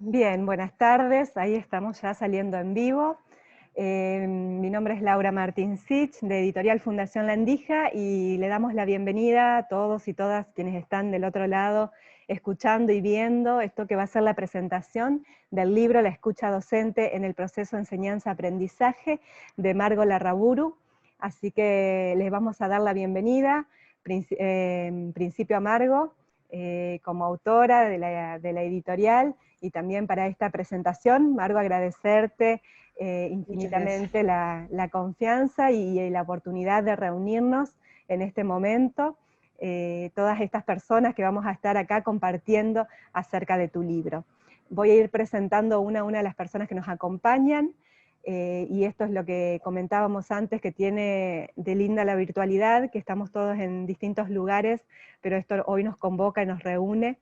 Bien, buenas tardes, ahí estamos ya saliendo en vivo. Mi nombre es Laura Martín Sich, de Editorial Fundación Landija, y le damos la bienvenida a todos y todas quienes están del otro lado, escuchando y viendo esto que va a ser la presentación del libro La escucha docente en el proceso de enseñanza-aprendizaje, de Margo Larraburu. Así que les vamos a dar la bienvenida, en principio a Margo, como autora de la editorial, y también para esta presentación. Margo, agradecerte infinitamente la confianza y la oportunidad de reunirnos en este momento, todas estas personas que vamos a estar acá compartiendo acerca de tu libro. Voy a ir presentando una a una de las personas que nos acompañan, y esto es lo que comentábamos antes, que tiene de linda la virtualidad, que estamos todos en distintos lugares, pero esto hoy nos convoca y nos reúne,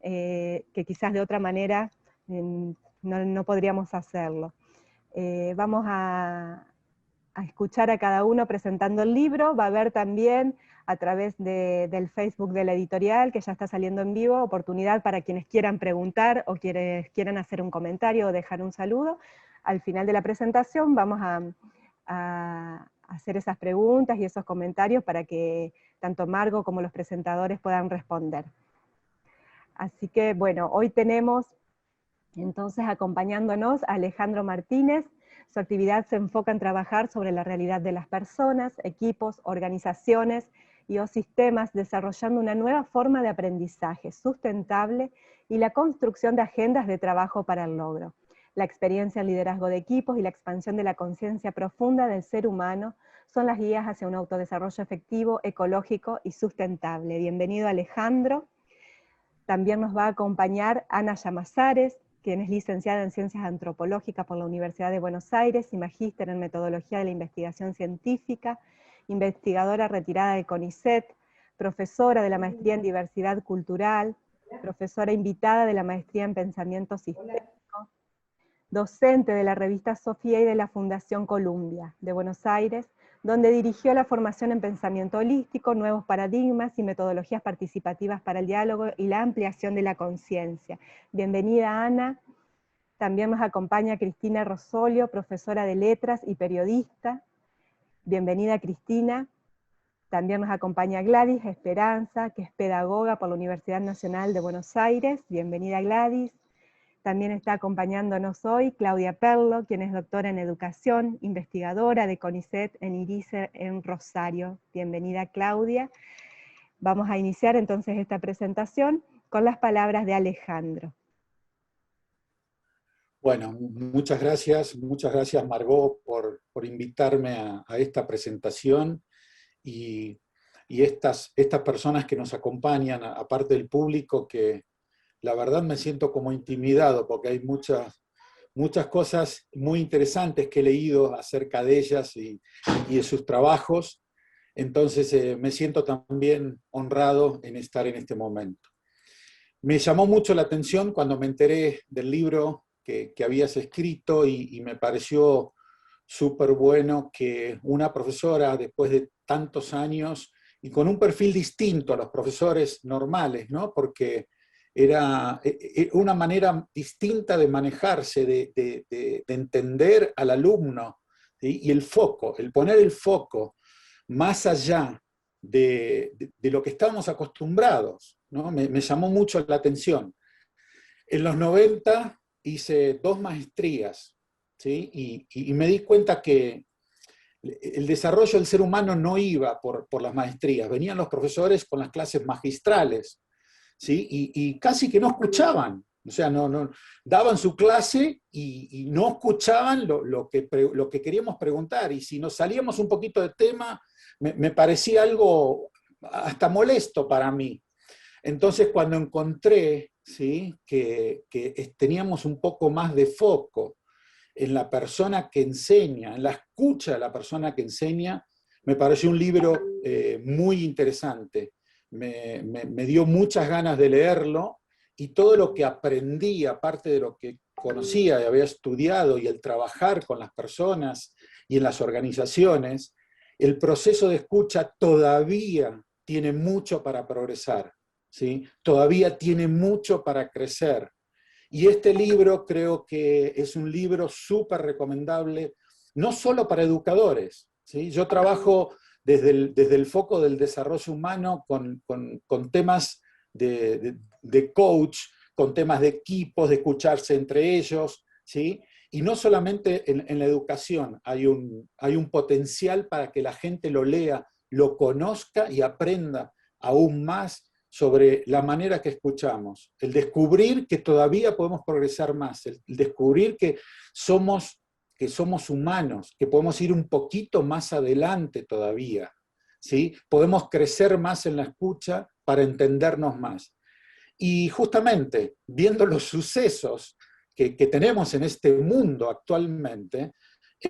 que quizás de otra manera no podríamos hacerlo. Vamos a escuchar a cada uno presentando el libro. Va a haber también, a través del Facebook de la editorial, que ya está saliendo en vivo, oportunidad para quienes quieran preguntar o quienes quieran hacer un comentario o dejar un saludo. Al final de la presentación vamos a hacer esas preguntas y esos comentarios para que tanto Margo como los presentadores puedan responder. Así que bueno, hoy tenemos entonces acompañándonos a Alejandro Martínez. Su actividad se enfoca en trabajar sobre la realidad de las personas, equipos, organizaciones y o sistemas, desarrollando una nueva forma de aprendizaje sustentable y la construcción de agendas de trabajo para el logro. La experiencia en liderazgo de equipos y la expansión de la conciencia profunda del ser humano son las guías hacia un autodesarrollo efectivo, ecológico y sustentable. Bienvenido, Alejandro. También nos va a acompañar Ana Llamazares, quien es licenciada en Ciencias Antropológicas por la Universidad de Buenos Aires y magíster en Metodología de la Investigación Científica, investigadora retirada de CONICET, profesora de la Maestría en Diversidad Cultural, profesora invitada de la Maestría en Pensamiento Sistémico, docente de la revista Sofía y de la Fundación Columbia de Buenos Aires, donde dirigió la formación en pensamiento holístico, nuevos paradigmas y metodologías participativas para el diálogo y la ampliación de la conciencia. Bienvenida, Ana. También nos acompaña Cristina Rosolio, profesora de letras y periodista. Bienvenida, Cristina. También nos acompaña Gladys Esperanza, que es pedagoga por la Universidad Nacional de Buenos Aires. Bienvenida, Gladys. También está acompañándonos hoy Claudia Perlo, quien es doctora en educación, investigadora de CONICET en IRICE en Rosario. Bienvenida, Claudia. Vamos a iniciar entonces esta presentación con las palabras de Alejandro. Bueno, muchas gracias Margot por invitarme a esta presentación y estas personas que nos acompañan, aparte del público, que la verdad me siento como intimidado porque hay muchas cosas muy interesantes que he leído acerca de ellas y de sus trabajos, entonces me siento también honrado en estar en este momento. Me llamó mucho la atención cuando me enteré del libro que habías escrito y me pareció súper bueno que una profesora, después de tantos años, y con un perfil distinto a los profesores normales, ¿no? Porque era una manera distinta de manejarse, de entender al alumno, ¿sí? Y el foco, el poner el foco más allá de lo que estábamos acostumbrados, ¿no? Me llamó mucho la atención. En los 90 hice 2 maestrías, ¿sí? Y me di cuenta que el desarrollo del ser humano no iba por las maestrías, venían los profesores con las clases magistrales, ¿sí? Y casi que no escuchaban, o sea, no daban su clase y no escuchaban lo que queríamos preguntar, y si nos salíamos un poquito de tema, me parecía algo hasta molesto para mí. Entonces, cuando encontré, ¿sí?, que teníamos un poco más de foco en la persona que enseña, en la escucha de la persona que enseña, me pareció un libro muy interesante. Me dio muchas ganas de leerlo, y todo lo que aprendí, aparte de lo que conocía y había estudiado, y el trabajar con las personas y en las organizaciones, el proceso de escucha todavía tiene mucho para progresar, ¿sí? Todavía tiene mucho para crecer. Y este libro creo que es un libro súper recomendable, no solo para educadores, ¿sí? Yo trabajo desde el foco del desarrollo humano con temas de coach, con temas de equipos, de escucharse entre ellos, ¿sí? Y no solamente en la educación, hay un potencial para que la gente lo lea, lo conozca y aprenda aún más sobre la manera que escuchamos, el descubrir que todavía podemos progresar más, el descubrir que somos humanos, que podemos ir un poquito más adelante todavía, ¿sí? Podemos crecer más en la escucha para entendernos más. Y justamente, viendo los sucesos que tenemos en este mundo actualmente,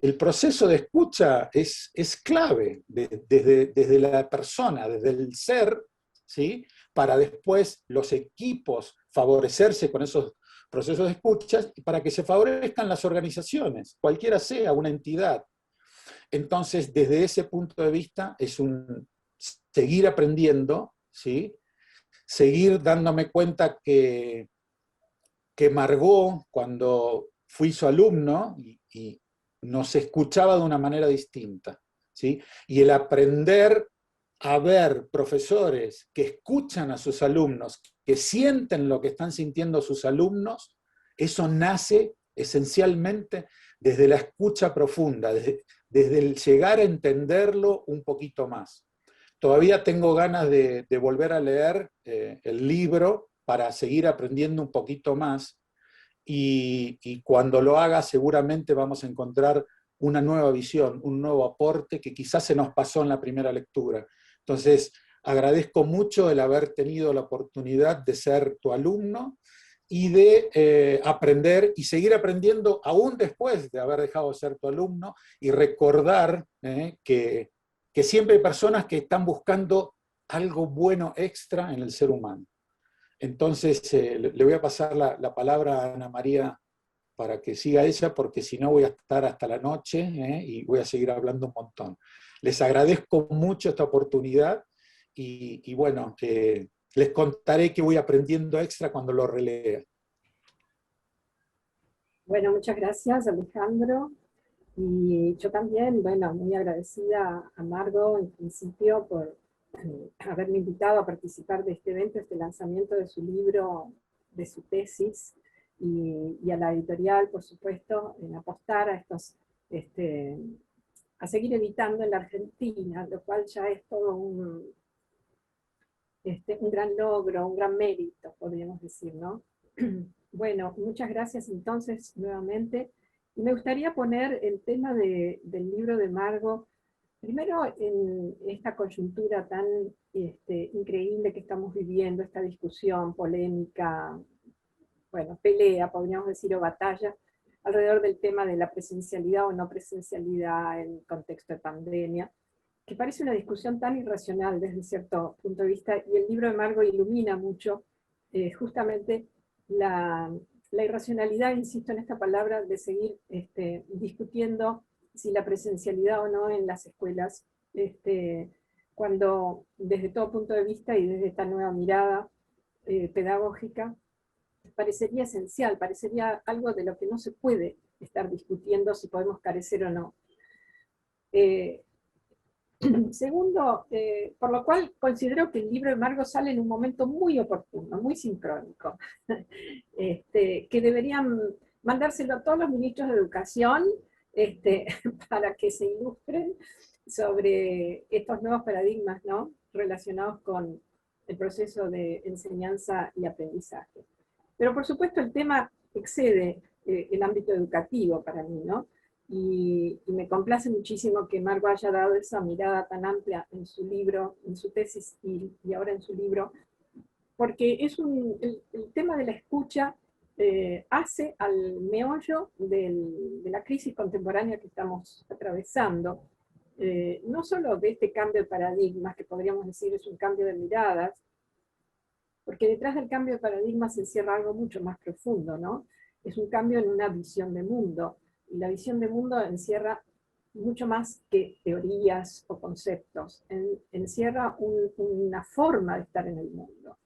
el proceso de escucha es clave desde la persona, desde el ser, ¿sí? Para después los equipos favorecerse con esos procesos de escucha y para que se favorezcan las organizaciones, cualquiera sea una entidad. Entonces, desde ese punto de vista, es un seguir aprendiendo, ¿sí? Seguir dándome cuenta que Margot, cuando fui su alumno, y nos escuchaba de una manera distinta, ¿sí? Y el aprender a ver profesores que escuchan a sus alumnos, que sienten lo que están sintiendo sus alumnos, eso nace esencialmente desde la escucha profunda, desde el llegar a entenderlo un poquito más. Todavía tengo ganas de volver a leer el libro para seguir aprendiendo un poquito más y cuando lo haga seguramente vamos a encontrar una nueva visión, un nuevo aporte que quizás se nos pasó en la primera lectura. Entonces, agradezco mucho el haber tenido la oportunidad de ser tu alumno y de aprender y seguir aprendiendo aún después de haber dejado de ser tu alumno y recordar que siempre hay personas que están buscando algo bueno extra en el ser humano. Entonces, le voy a pasar la palabra a Ana María para que siga ella, porque si no voy a estar hasta la noche y voy a seguir hablando un montón. Les agradezco mucho esta oportunidad y bueno, les contaré que voy aprendiendo extra cuando lo relea. Bueno, muchas gracias, Alejandro. Y yo también, bueno, muy agradecida a Margot en principio por haberme invitado a participar de este evento, este lanzamiento de su libro, de su tesis, y a la editorial, por supuesto, en apostar a estos, a seguir editando en la Argentina, lo cual ya es todo un gran logro, un gran mérito, podríamos decir, ¿no? Bueno, muchas gracias entonces nuevamente. Y me gustaría poner el tema del libro de Margot, primero en esta coyuntura tan increíble que estamos viviendo, esta discusión, polémica, bueno, pelea, podríamos decir, o batalla, alrededor del tema de la presencialidad o no presencialidad en contexto de pandemia, que parece una discusión tan irracional desde cierto punto de vista, y el libro de Margot ilumina mucho justamente la irracionalidad, insisto en esta palabra, de seguir discutiendo si la presencialidad o no en las escuelas, cuando desde todo punto de vista y desde esta nueva mirada pedagógica, parecería esencial, parecería algo de lo que no se puede estar discutiendo si podemos carecer o no. Segundo, por lo cual considero que el libro de Margot sale en un momento muy oportuno, muy sincrónico, que deberían mandárselo a todos los ministros de educación para que se ilustren sobre estos nuevos paradigmas, ¿no?, relacionados con el proceso de enseñanza y aprendizaje. Pero por supuesto el tema excede el ámbito educativo para mí, ¿no? Y me complace muchísimo que Margot haya dado esa mirada tan amplia en su libro, en su tesis y ahora en su libro, porque es el tema de la escucha hace al meollo de la crisis contemporánea que estamos atravesando, no solo de este cambio de paradigmas, que podríamos decir es un cambio de miradas, porque detrás del cambio de paradigmas se encierra algo mucho más profundo, ¿no? Es un cambio en una visión de mundo, y la visión de mundo encierra mucho más que teorías o conceptos, encierra una forma de estar en el mundo.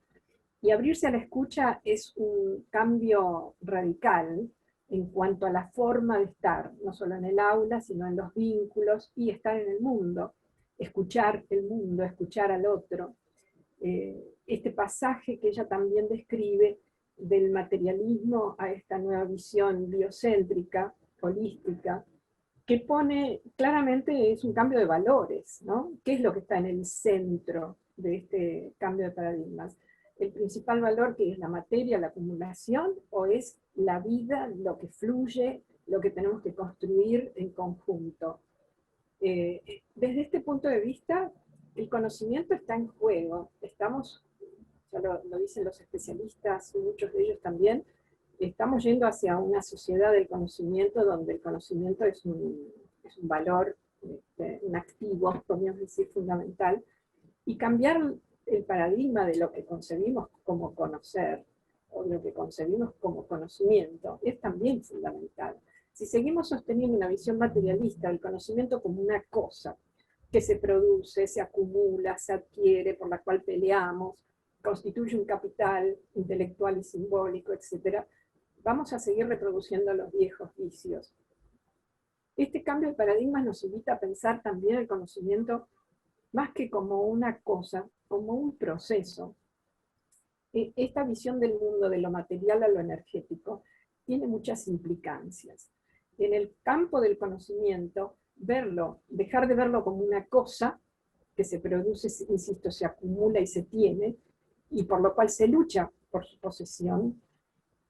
Y abrirse a la escucha es un cambio radical en cuanto a la forma de estar, no solo en el aula, sino en los vínculos y estar en el mundo, escuchar el mundo, escuchar al otro. Este pasaje que ella también describe del materialismo a esta nueva visión biocéntrica, holística, que pone claramente es un cambio de valores, ¿no? ¿Qué es lo que está en el centro de este cambio de paradigmas? ¿El principal valor que es la materia, la acumulación, o es la vida, lo que fluye, lo que tenemos que construir en conjunto? Desde este punto de vista, el conocimiento está en juego. Estamos, ya lo dicen los especialistas, muchos de ellos también, estamos yendo hacia una sociedad del conocimiento donde el conocimiento es un valor, un activo, podríamos decir, fundamental, y cambiar el paradigma de lo que concebimos como conocer, o lo que concebimos como conocimiento, es también fundamental. Si seguimos sosteniendo una visión materialista del conocimiento como una cosa que se produce, se acumula, se adquiere, por la cual peleamos, constituye un capital intelectual y simbólico, etc., vamos a seguir reproduciendo los viejos vicios. Este cambio de paradigmas nos invita a pensar también el conocimiento más que como una cosa, como un proceso. Esta visión del mundo, de lo material a lo energético, tiene muchas implicancias. En el campo del conocimiento, dejar de verlo como una cosa que se produce, insisto, se acumula y se tiene, y por lo cual se lucha por su posesión,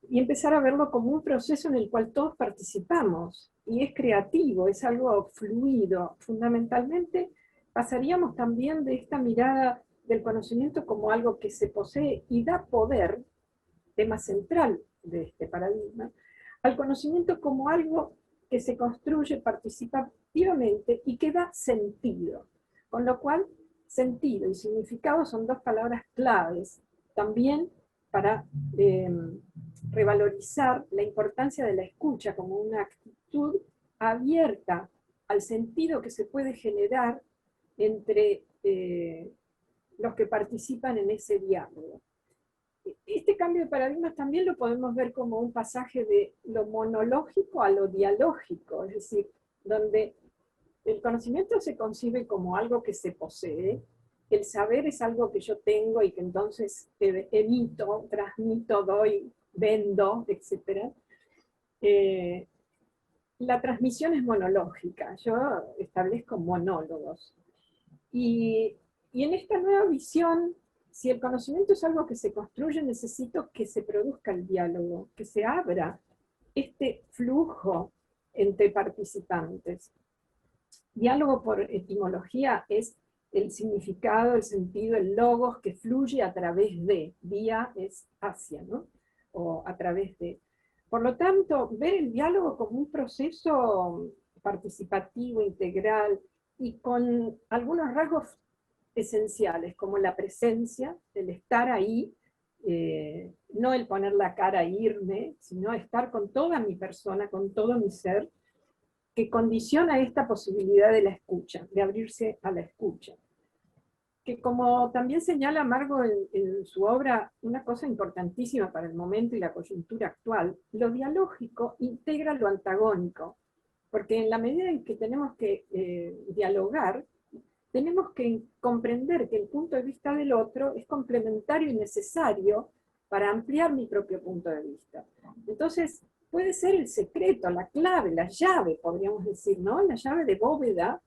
y empezar a verlo como un proceso en el cual todos participamos, y es creativo, es algo fluido. Fundamentalmente, pasaríamos también de esta mirada del conocimiento como algo que se posee y da poder, tema central de este paradigma, al conocimiento como algo que se construye participativamente y que da sentido. Con lo cual, sentido y significado son dos palabras claves también para revalorizar la importancia de la escucha como una actitud abierta al sentido que se puede generar entre los que participan en ese diálogo. Este cambio de paradigmas también lo podemos ver como un pasaje de lo monológico a lo dialógico, es decir, donde el conocimiento se concibe como algo que se posee, el saber es algo que yo tengo y que entonces emito, transmito, doy, vendo, etc. La transmisión es monológica, yo establezco monólogos. Y en esta nueva visión, si el conocimiento es algo que se construye, necesito que se produzca el diálogo, que se abra este flujo entre participantes. Diálogo por etimología es el significado, el sentido, el logos que fluye a través de, vía es hacia, ¿no? O a través de. Por lo tanto, ver el diálogo como un proceso participativo, integral, y con algunos rasgos esenciales, como la presencia, el estar ahí, no el poner la cara e irme, sino estar con toda mi persona, con todo mi ser, que condiciona esta posibilidad de la escucha, de abrirse a la escucha. Que como también señala Margo en su obra, una cosa importantísima para el momento y la coyuntura actual, lo dialógico integra lo antagónico, porque en la medida en que tenemos que dialogar, tenemos que comprender que el punto de vista del otro es complementario y necesario para ampliar mi propio punto de vista. Entonces, puede ser el secreto, la clave, la llave, podríamos decir, ¿no? La llave de bóveda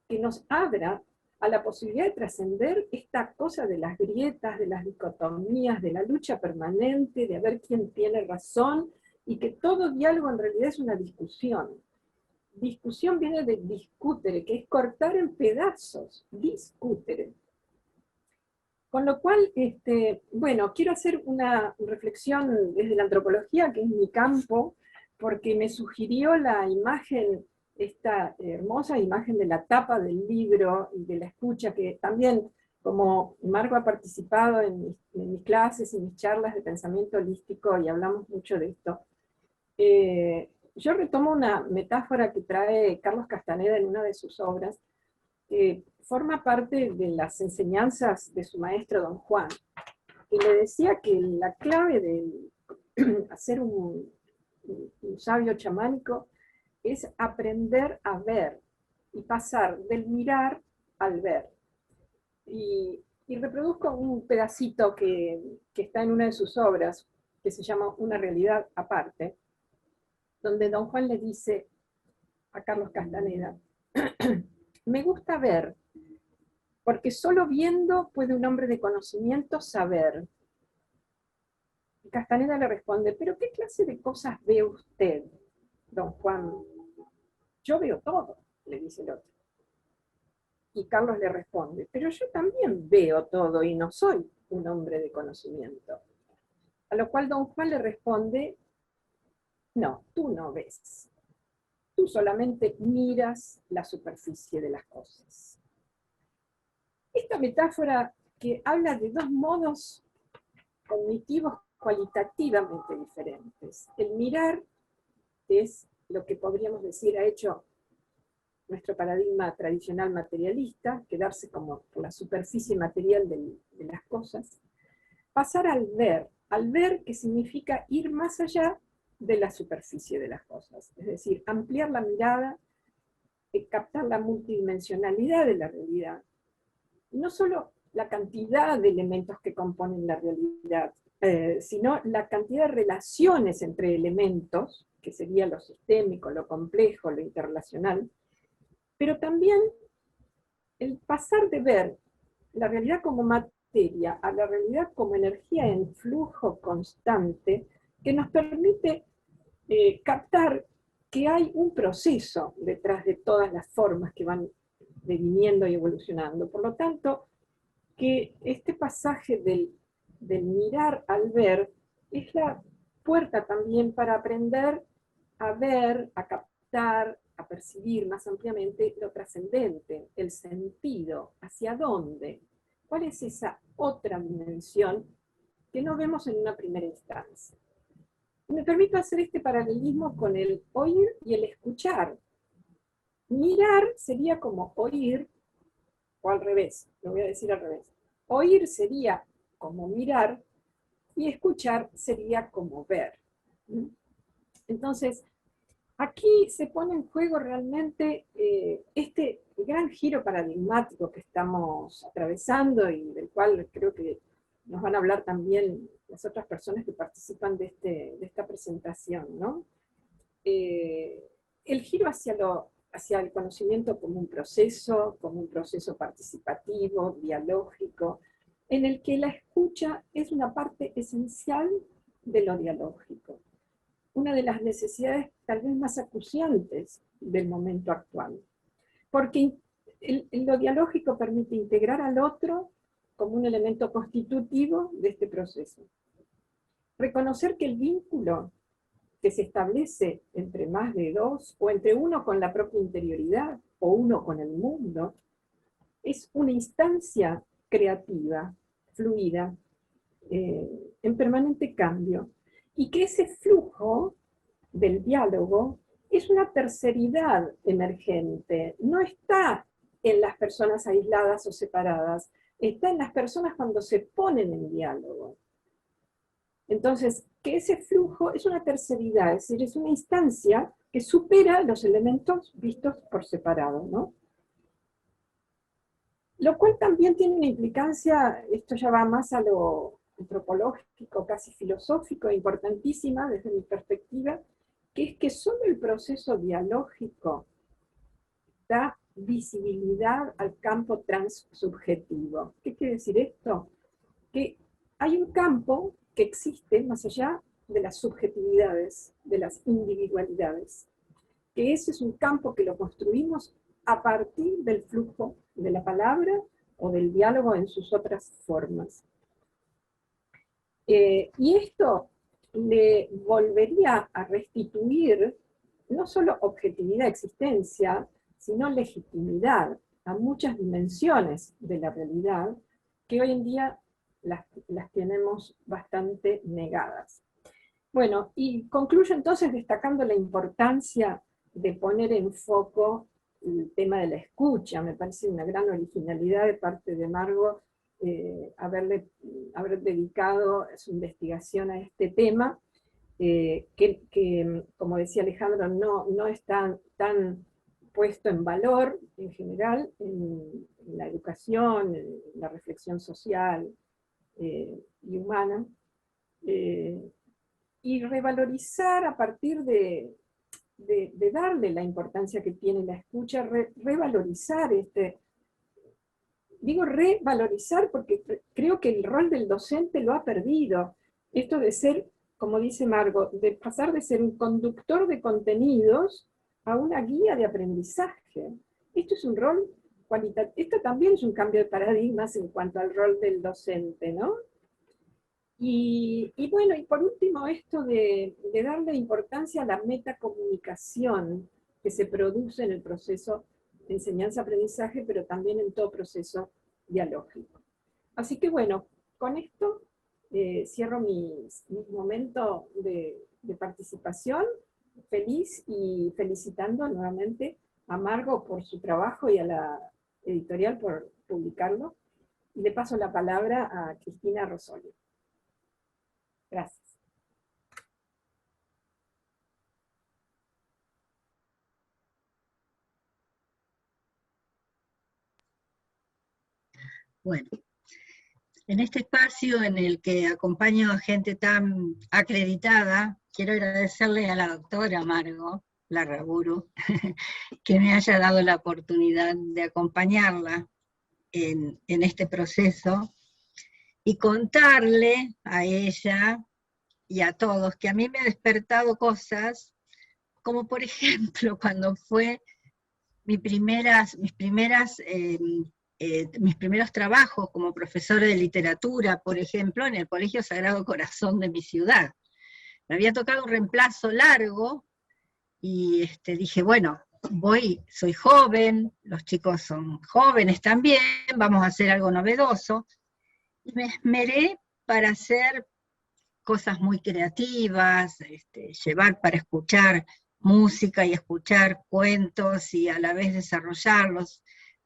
que nos abra a la posibilidad de trascender esta cosa de las grietas, de las dicotomías, de la lucha permanente, de ver quién tiene razón, y que todo diálogo en realidad es una discusión. Discusión viene de discutere, que es cortar en pedazos, discutere. Con lo cual, bueno, quiero hacer una reflexión desde la antropología, que es mi campo, porque me sugirió la imagen, esta hermosa imagen de la tapa del libro y de la escucha, que también, como Margo ha participado en mis clases y mis charlas de pensamiento holístico, y hablamos mucho de esto, yo retomo una metáfora que trae Carlos Castaneda en una de sus obras, que forma parte de las enseñanzas de su maestro Don Juan, y le decía que la clave de hacer un sabio chamánico es aprender a ver y pasar del mirar al ver. Y reproduzco un pedacito que está en una de sus obras, que se llama Una realidad aparte, donde don Juan le dice a Carlos Castaneda, me gusta ver, porque solo viendo puede un hombre de conocimiento saber. Y Castaneda le responde, pero ¿qué clase de cosas ve usted, don Juan? Yo veo todo, le dice el otro. Y Carlos le responde, pero yo también veo todo y no soy un hombre de conocimiento. A lo cual don Juan le responde, no, tú no ves. Tú solamente miras la superficie de las cosas. Esta metáfora que habla de dos modos cognitivos cualitativamente diferentes. El mirar es lo que podríamos decir ha hecho nuestro paradigma tradicional materialista, quedarse como por la superficie material de las cosas, pasar al ver que significa ir más allá de la superficie de las cosas, es decir, ampliar la mirada, captar la multidimensionalidad de la realidad, no solo la cantidad de elementos que componen la realidad, sino la cantidad de relaciones entre elementos, que sería lo sistémico, lo complejo, lo interrelacional, pero también el pasar de ver la realidad como materia a la realidad como energía en flujo constante, que nos permite captar que hay un proceso detrás de todas las formas que van deviniendo y evolucionando. Por lo tanto, que este pasaje del mirar al ver es la puerta también para aprender a ver, a captar, a percibir más ampliamente lo trascendente, el sentido, hacia dónde, cuál es esa otra dimensión que no vemos en una primera instancia. Me permito hacer este paralelismo con el oír y el escuchar. Mirar sería como oír, o al revés, lo voy a decir al revés. Oír sería como mirar y escuchar sería como ver. Entonces, aquí se pone en juego realmente este gran giro paradigmático que estamos atravesando y del cual creo que nos van a hablar también las otras personas que participan de esta presentación, ¿no? El giro hacia el conocimiento como un proceso participativo, dialógico, en el que la escucha es una parte esencial de lo dialógico. Una de las necesidades tal vez más acuciantes del momento actual. Porque lo dialógico permite integrar al otro como un elemento constitutivo de este proceso. Reconocer que el vínculo que se establece entre más de dos, o entre uno con la propia interioridad, o uno con el mundo, es una instancia creativa, fluida, en permanente cambio, y que ese flujo del diálogo es una terceridad emergente, no está en las personas aisladas o separadas, está en las personas cuando se ponen en diálogo. Entonces, que ese flujo es una terceridad, es decir, es una instancia que supera los elementos vistos por separado, ¿no? Lo cual también tiene una implicancia, esto ya va más a lo antropológico, casi filosófico, importantísima desde mi perspectiva, que es que solo el proceso dialógico da visibilidad al campo transsubjetivo. ¿Qué quiere decir esto? Que hay un campo que existe más allá de las subjetividades, de las individualidades, que ese es un campo que lo construimos a partir del flujo de la palabra o del diálogo en sus otras formas. Y esto le volvería a restituir no solo objetividad, existencia, sino legitimidad a muchas dimensiones de la realidad que hoy en día las tenemos bastante negadas. Bueno, y concluyo entonces destacando la importancia de poner en foco el tema de la escucha. Me parece una gran originalidad de parte de Margo haber dedicado su investigación a este tema, que, como decía Alejandro, no es tan puesto en valor en general en la educación, en la reflexión social y humana, y revalorizar a partir de darle la importancia que tiene la escucha, revalorizar digo revalorizar porque creo que el rol del docente lo ha perdido. Esto de ser, como dice Margot, de pasar de ser un conductor de contenidos a una guía de aprendizaje. Esto es un rol cualitativo, esto también es un cambio de paradigmas en cuanto al rol del docente, ¿no? Y bueno, y por último esto de darle importancia a la metacomunicación que se produce en el proceso de enseñanza-aprendizaje, pero también en todo proceso dialógico. Así que bueno, con esto cierro mi momento de participación, feliz y felicitando nuevamente a Margot por su trabajo y a la editorial por publicarlo. Y le paso la palabra a Cristina Rosolio. Gracias. Bueno, en este espacio en el que acompaño a gente tan acreditada, quiero agradecerle a la doctora Margot Larraburu que me haya dado la oportunidad de acompañarla en este proceso y contarle a ella y a todos que a mí me ha despertado cosas, como por ejemplo cuando fue mis primeros trabajos como profesora de literatura, por ejemplo, en el Colegio Sagrado Corazón de mi ciudad. Me había tocado un reemplazo largo y dije, bueno, soy joven, los chicos son jóvenes también, vamos a hacer algo novedoso. Y me esmeré para hacer cosas muy creativas, llevar para escuchar música y escuchar cuentos y a la vez desarrollarlos.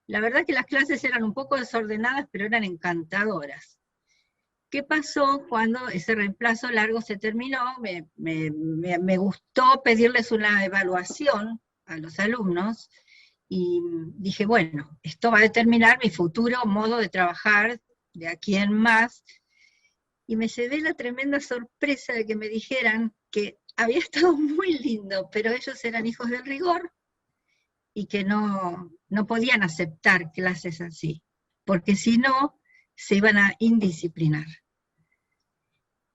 La verdad que las clases eran un poco desordenadas, pero eran encantadoras. ¿Qué pasó cuando ese reemplazo largo se terminó? Me gustó pedirles una evaluación a los alumnos, y dije, bueno, esto va a determinar mi futuro modo de trabajar de aquí en más, y me llevé la tremenda sorpresa de que me dijeran que había estado muy lindo, pero ellos eran hijos del rigor, y que no podían aceptar clases así, porque si no, se iban a indisciplinar.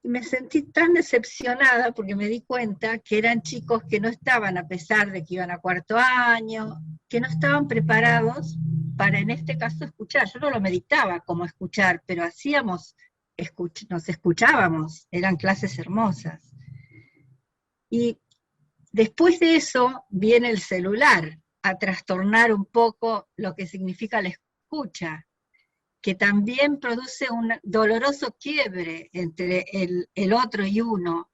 Y me sentí tan decepcionada porque me di cuenta que eran chicos que no estaban, a pesar de que iban a cuarto año, que no estaban preparados para, en este caso, escuchar. Yo no lo meditaba como escuchar, pero nos escuchábamos, eran clases hermosas. Y después de eso viene el celular a trastornar un poco lo que significa la escucha, que también produce un doloroso quiebre entre el otro y uno,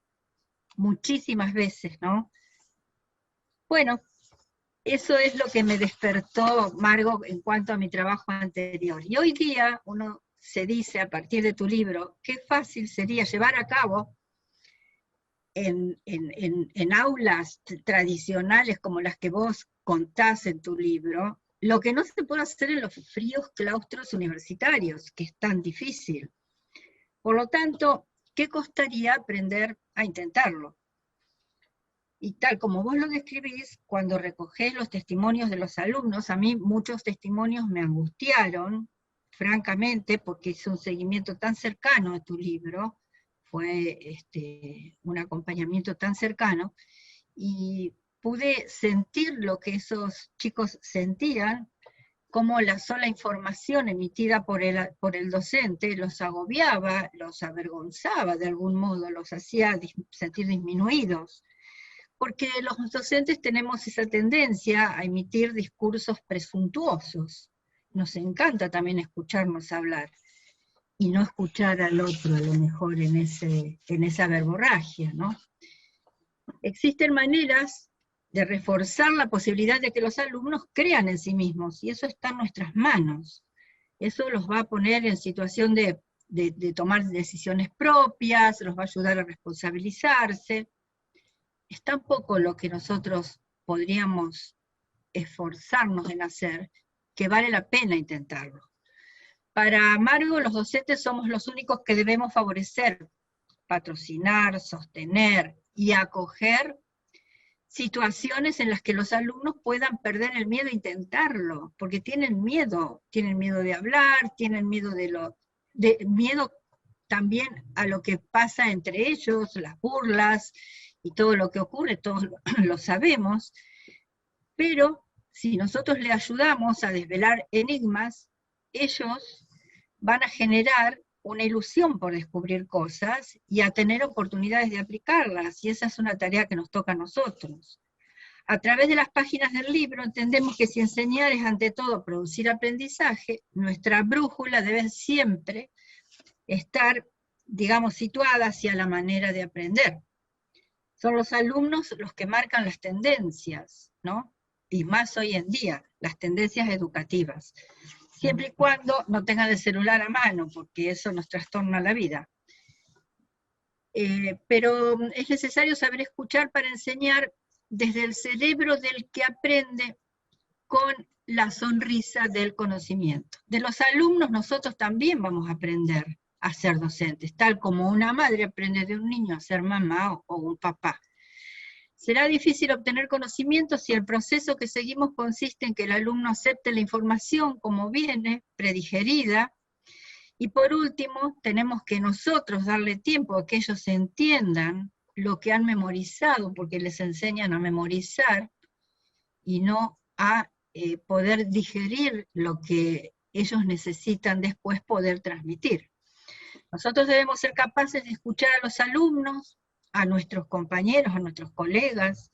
muchísimas veces, ¿no? Bueno, eso es lo que me despertó, Margot, en cuanto a mi trabajo anterior. Y hoy día uno se dice, a partir de tu libro, qué fácil sería llevar a cabo en aulas tradicionales como las que vos contás en tu libro, lo que no se puede hacer en los fríos claustros universitarios, que es tan difícil. Por lo tanto, ¿qué costaría aprender a intentarlo? Y tal como vos lo describís, cuando recogés los testimonios de los alumnos, a mí muchos testimonios me angustiaron, francamente, porque hice un seguimiento tan cercano a tu libro, fue un acompañamiento tan cercano, y pude sentir lo que esos chicos sentían, como la sola información emitida por el docente los agobiaba, los avergonzaba de algún modo, los hacía sentir disminuidos, porque los docentes tenemos esa tendencia a emitir discursos presuntuosos. Nos encanta también escucharnos hablar, y no escuchar al otro a lo mejor en esa verborragia, ¿no? Existen maneras de reforzar la posibilidad de que los alumnos crean en sí mismos, y eso está en nuestras manos. Eso los va a poner en situación de tomar decisiones propias, los va a ayudar a responsabilizarse. Es tan poco lo que nosotros podríamos esforzarnos en hacer, que vale la pena intentarlo. Para Margo, los docentes somos los únicos que debemos favorecer, patrocinar, sostener y acoger situaciones en las que los alumnos puedan perder el miedo a intentarlo, porque tienen miedo de hablar, tienen miedo miedo también a lo que pasa entre ellos, las burlas y todo lo que ocurre, todos lo sabemos, pero si nosotros le ayudamos a desvelar enigmas, ellos van a generar una ilusión por descubrir cosas y a tener oportunidades de aplicarlas, y esa es una tarea que nos toca a nosotros. A través de las páginas del libro entendemos que si enseñar es ante todo producir aprendizaje, nuestra brújula debe siempre estar, digamos, situada hacia la manera de aprender. Son los alumnos los que marcan las tendencias, ¿no? Y más hoy en día, las tendencias educativas. Siempre y cuando no tengan el celular a mano, porque eso nos trastorna la vida. Pero es necesario saber escuchar para enseñar desde el cerebro del que aprende con la sonrisa del conocimiento. De los alumnos nosotros también vamos a aprender a ser docentes, tal como una madre aprende de un niño a ser mamá o un papá. Será difícil obtener conocimiento si el proceso que seguimos consiste en que el alumno acepte la información como viene, predigerida, y por último, tenemos que nosotros darle tiempo a que ellos entiendan lo que han memorizado, porque les enseñan a memorizar, y no a poder digerir lo que ellos necesitan después poder transmitir. Nosotros debemos ser capaces de escuchar a los alumnos, a nuestros compañeros, a nuestros colegas,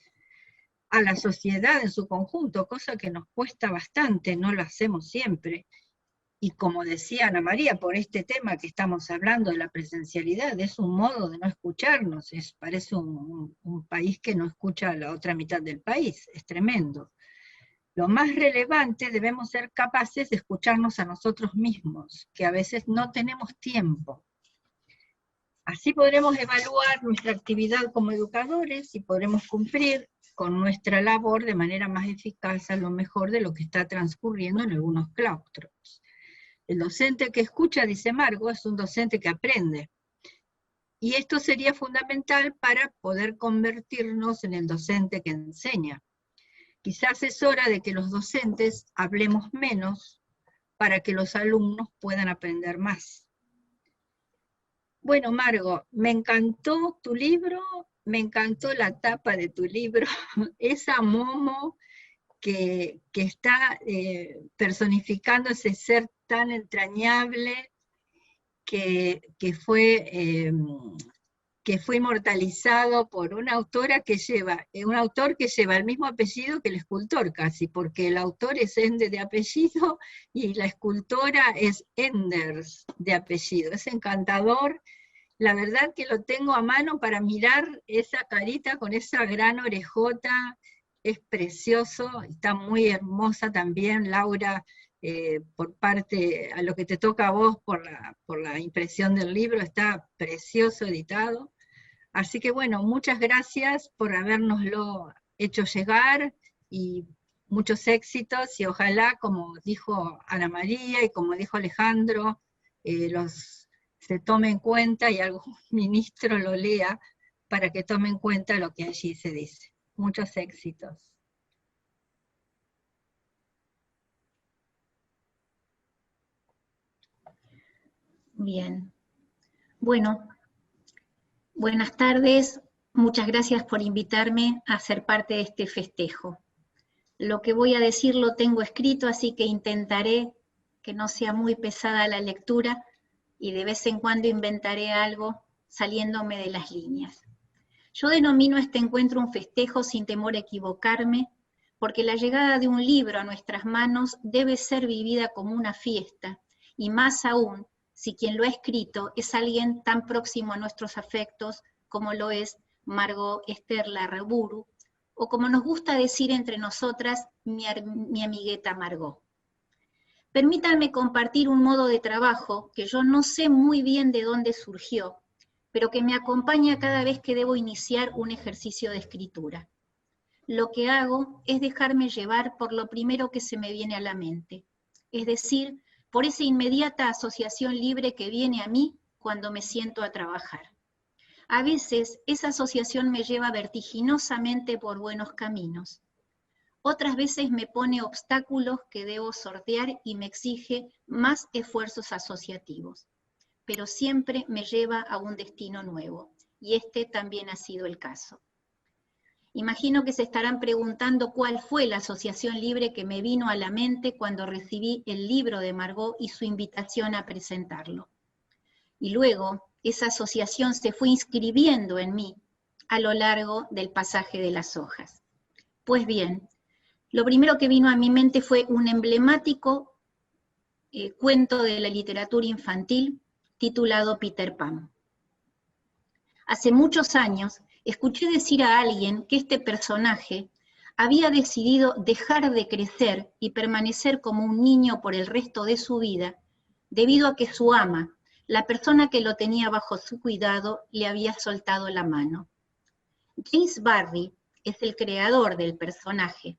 a la sociedad en su conjunto, cosa que nos cuesta bastante, no lo hacemos siempre. Y como decía Ana María, por este tema que estamos hablando de la presencialidad, es un modo de no escucharnos, parece un país que no escucha a la otra mitad del país, es tremendo. Lo más relevante, debemos ser capaces de escucharnos a nosotros mismos, que a veces no tenemos tiempo. Así podremos evaluar nuestra actividad como educadores y podremos cumplir con nuestra labor de manera más eficaz a lo mejor de lo que está transcurriendo en algunos claustros. El docente que escucha, dice Margo, es un docente que aprende. Y esto sería fundamental para poder convertirnos en el docente que enseña. Quizás es hora de que los docentes hablemos menos para que los alumnos puedan aprender más. Bueno, Margo, me encantó tu libro, me encantó la tapa de tu libro, esa Momo que está personificando ese ser tan entrañable que fue inmortalizado por una autora que lleva, un autor que lleva el mismo apellido que el escultor casi, porque el autor es Ende de apellido y la escultora es Enders de apellido. Es encantador, la verdad que lo tengo a mano para mirar esa carita con esa gran orejota, es precioso, está muy hermosa también, Laura, por parte, a lo que te toca a vos por la impresión del libro, está precioso editado. Así que bueno, muchas gracias por habérnoslo hecho llegar, y muchos éxitos, y ojalá, como dijo Ana María y como dijo Alejandro, se tome en cuenta y algún ministro lo lea para que tome en cuenta lo que allí se dice. Muchos éxitos. Bien. Bueno, buenas tardes. Muchas gracias por invitarme a ser parte de este festejo. Lo que voy a decir lo tengo escrito, así que intentaré que no sea muy pesada la lectura y de vez en cuando inventaré algo saliéndome de las líneas. Yo denomino este encuentro un festejo sin temor a equivocarme, porque la llegada de un libro a nuestras manos debe ser vivida como una fiesta, y más aún si quien lo ha escrito es alguien tan próximo a nuestros afectos como lo es Margot Esther Larraburu, o como nos gusta decir entre nosotras, mi amigueta Margot. Permítanme compartir un modo de trabajo que yo no sé muy bien de dónde surgió, pero que me acompaña cada vez que debo iniciar un ejercicio de escritura. Lo que hago es dejarme llevar por lo primero que se me viene a la mente, es decir, por esa inmediata asociación libre que viene a mí cuando me siento a trabajar. A veces esa asociación me lleva vertiginosamente por buenos caminos. Otras veces me pone obstáculos que debo sortear y me exige más esfuerzos asociativos, pero siempre me lleva a un destino nuevo, y este también ha sido el caso. Imagino que se estarán preguntando cuál fue la asociación libre que me vino a la mente cuando recibí el libro de Margot y su invitación a presentarlo. Y luego, esa asociación se fue inscribiendo en mí a lo largo del pasaje de las hojas. Pues bien, lo primero que vino a mi mente fue un emblemático cuento de la literatura infantil titulado Peter Pan. Hace muchos años escuché decir a alguien que este personaje había decidido dejar de crecer y permanecer como un niño por el resto de su vida, debido a que su ama, la persona que lo tenía bajo su cuidado, le había soltado la mano. James Barrie es el creador del personaje,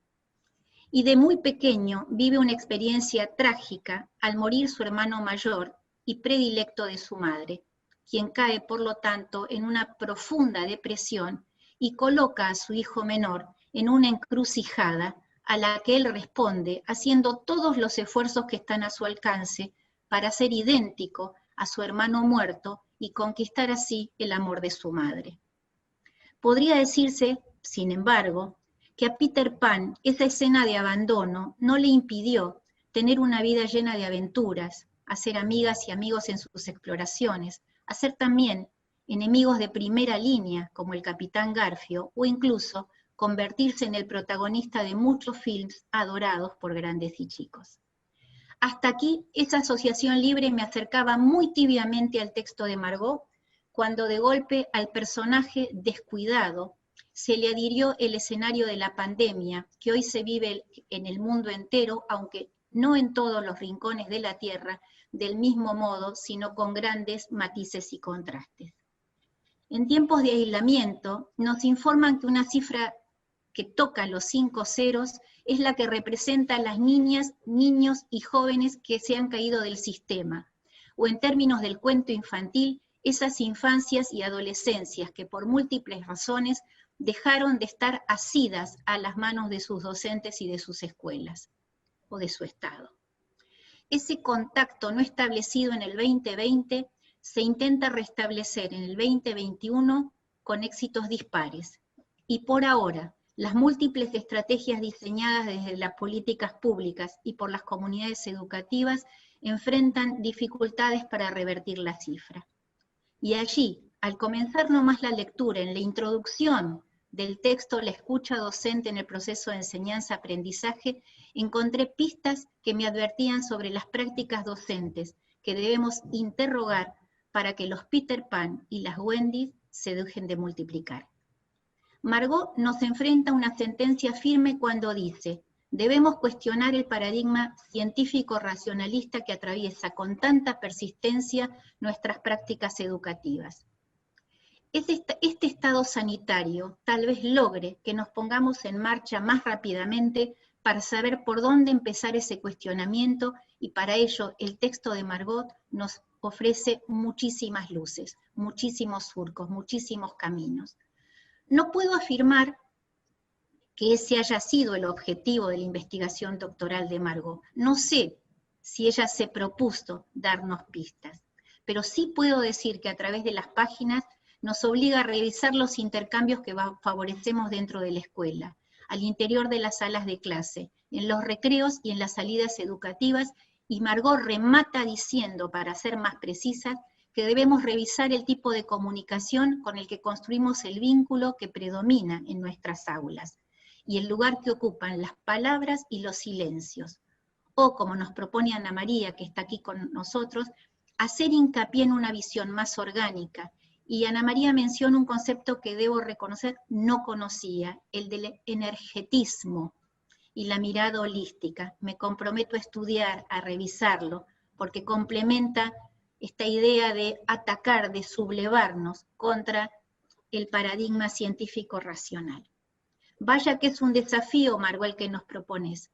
y de muy pequeño vive una experiencia trágica al morir su hermano mayor y predilecto de su madre, quien cae por lo tanto en una profunda depresión y coloca a su hijo menor en una encrucijada a la que él responde haciendo todos los esfuerzos que están a su alcance para ser idéntico a su hermano muerto y conquistar así el amor de su madre. Podría decirse, sin embargo, que a Peter Pan esa escena de abandono no le impidió tener una vida llena de aventuras, hacer amigas y amigos en sus exploraciones, hacer también enemigos de primera línea como el Capitán Garfio o incluso convertirse en el protagonista de muchos films adorados por grandes y chicos. Hasta aquí esa asociación libre me acercaba muy tibiamente al texto de Margot, cuando de golpe al personaje descuidado se le adhirió el escenario de la pandemia que hoy se vive en el mundo entero, aunque no en todos los rincones de la Tierra del mismo modo, sino con grandes matices y contrastes. En tiempos de aislamiento nos informan que una cifra que toca los 5 ceros es la que representa a las niñas, niños y jóvenes que se han caído del sistema, o en términos del cuento infantil, esas infancias y adolescencias que por múltiples razones dejaron de estar asidas a las manos de sus docentes y de sus escuelas, o de su Estado. Ese contacto no establecido en el 2020 se intenta restablecer en el 2021 con éxitos dispares. Y por ahora, las múltiples estrategias diseñadas desde las políticas públicas y por las comunidades educativas enfrentan dificultades para revertir la cifra. Y allí, al comenzar nomás la lectura en la introducción del texto La escucha docente en el proceso de enseñanza-aprendizaje, encontré pistas que me advertían sobre las prácticas docentes que debemos interrogar para que los Peter Pan y las Wendy se dejen de multiplicar. Margot nos enfrenta a una sentencia firme cuando dice: debemos cuestionar el paradigma científico-racionalista que atraviesa con tanta persistencia nuestras prácticas educativas. Este estado sanitario tal vez logre que nos pongamos en marcha más rápidamente para saber por dónde empezar ese cuestionamiento, y para ello el texto de Margot nos ofrece muchísimas luces, muchísimos surcos, muchísimos caminos. No puedo afirmar que ese haya sido el objetivo de la investigación doctoral de Margot. No sé si ella se propuso darnos pistas, pero sí puedo decir que a través de las páginas nos obliga a revisar los intercambios que favorecemos dentro de la escuela, al interior de las salas de clase, en los recreos y en las salidas educativas, y Margot remata diciendo, para ser más precisas, que debemos revisar el tipo de comunicación con el que construimos el vínculo que predomina en nuestras aulas, y el lugar que ocupan las palabras y los silencios. O, como nos propone Ana María, que está aquí con nosotros, hacer hincapié en una visión más orgánica. Y Ana María menciona un concepto que debo reconocer no conocía, el del energetismo, y la mirada holística. Me comprometo a estudiar, a revisarlo, porque complementa esta idea de atacar, de sublevarnos contra el paradigma científico racional. Vaya que es un desafío, Margot, el que nos propones,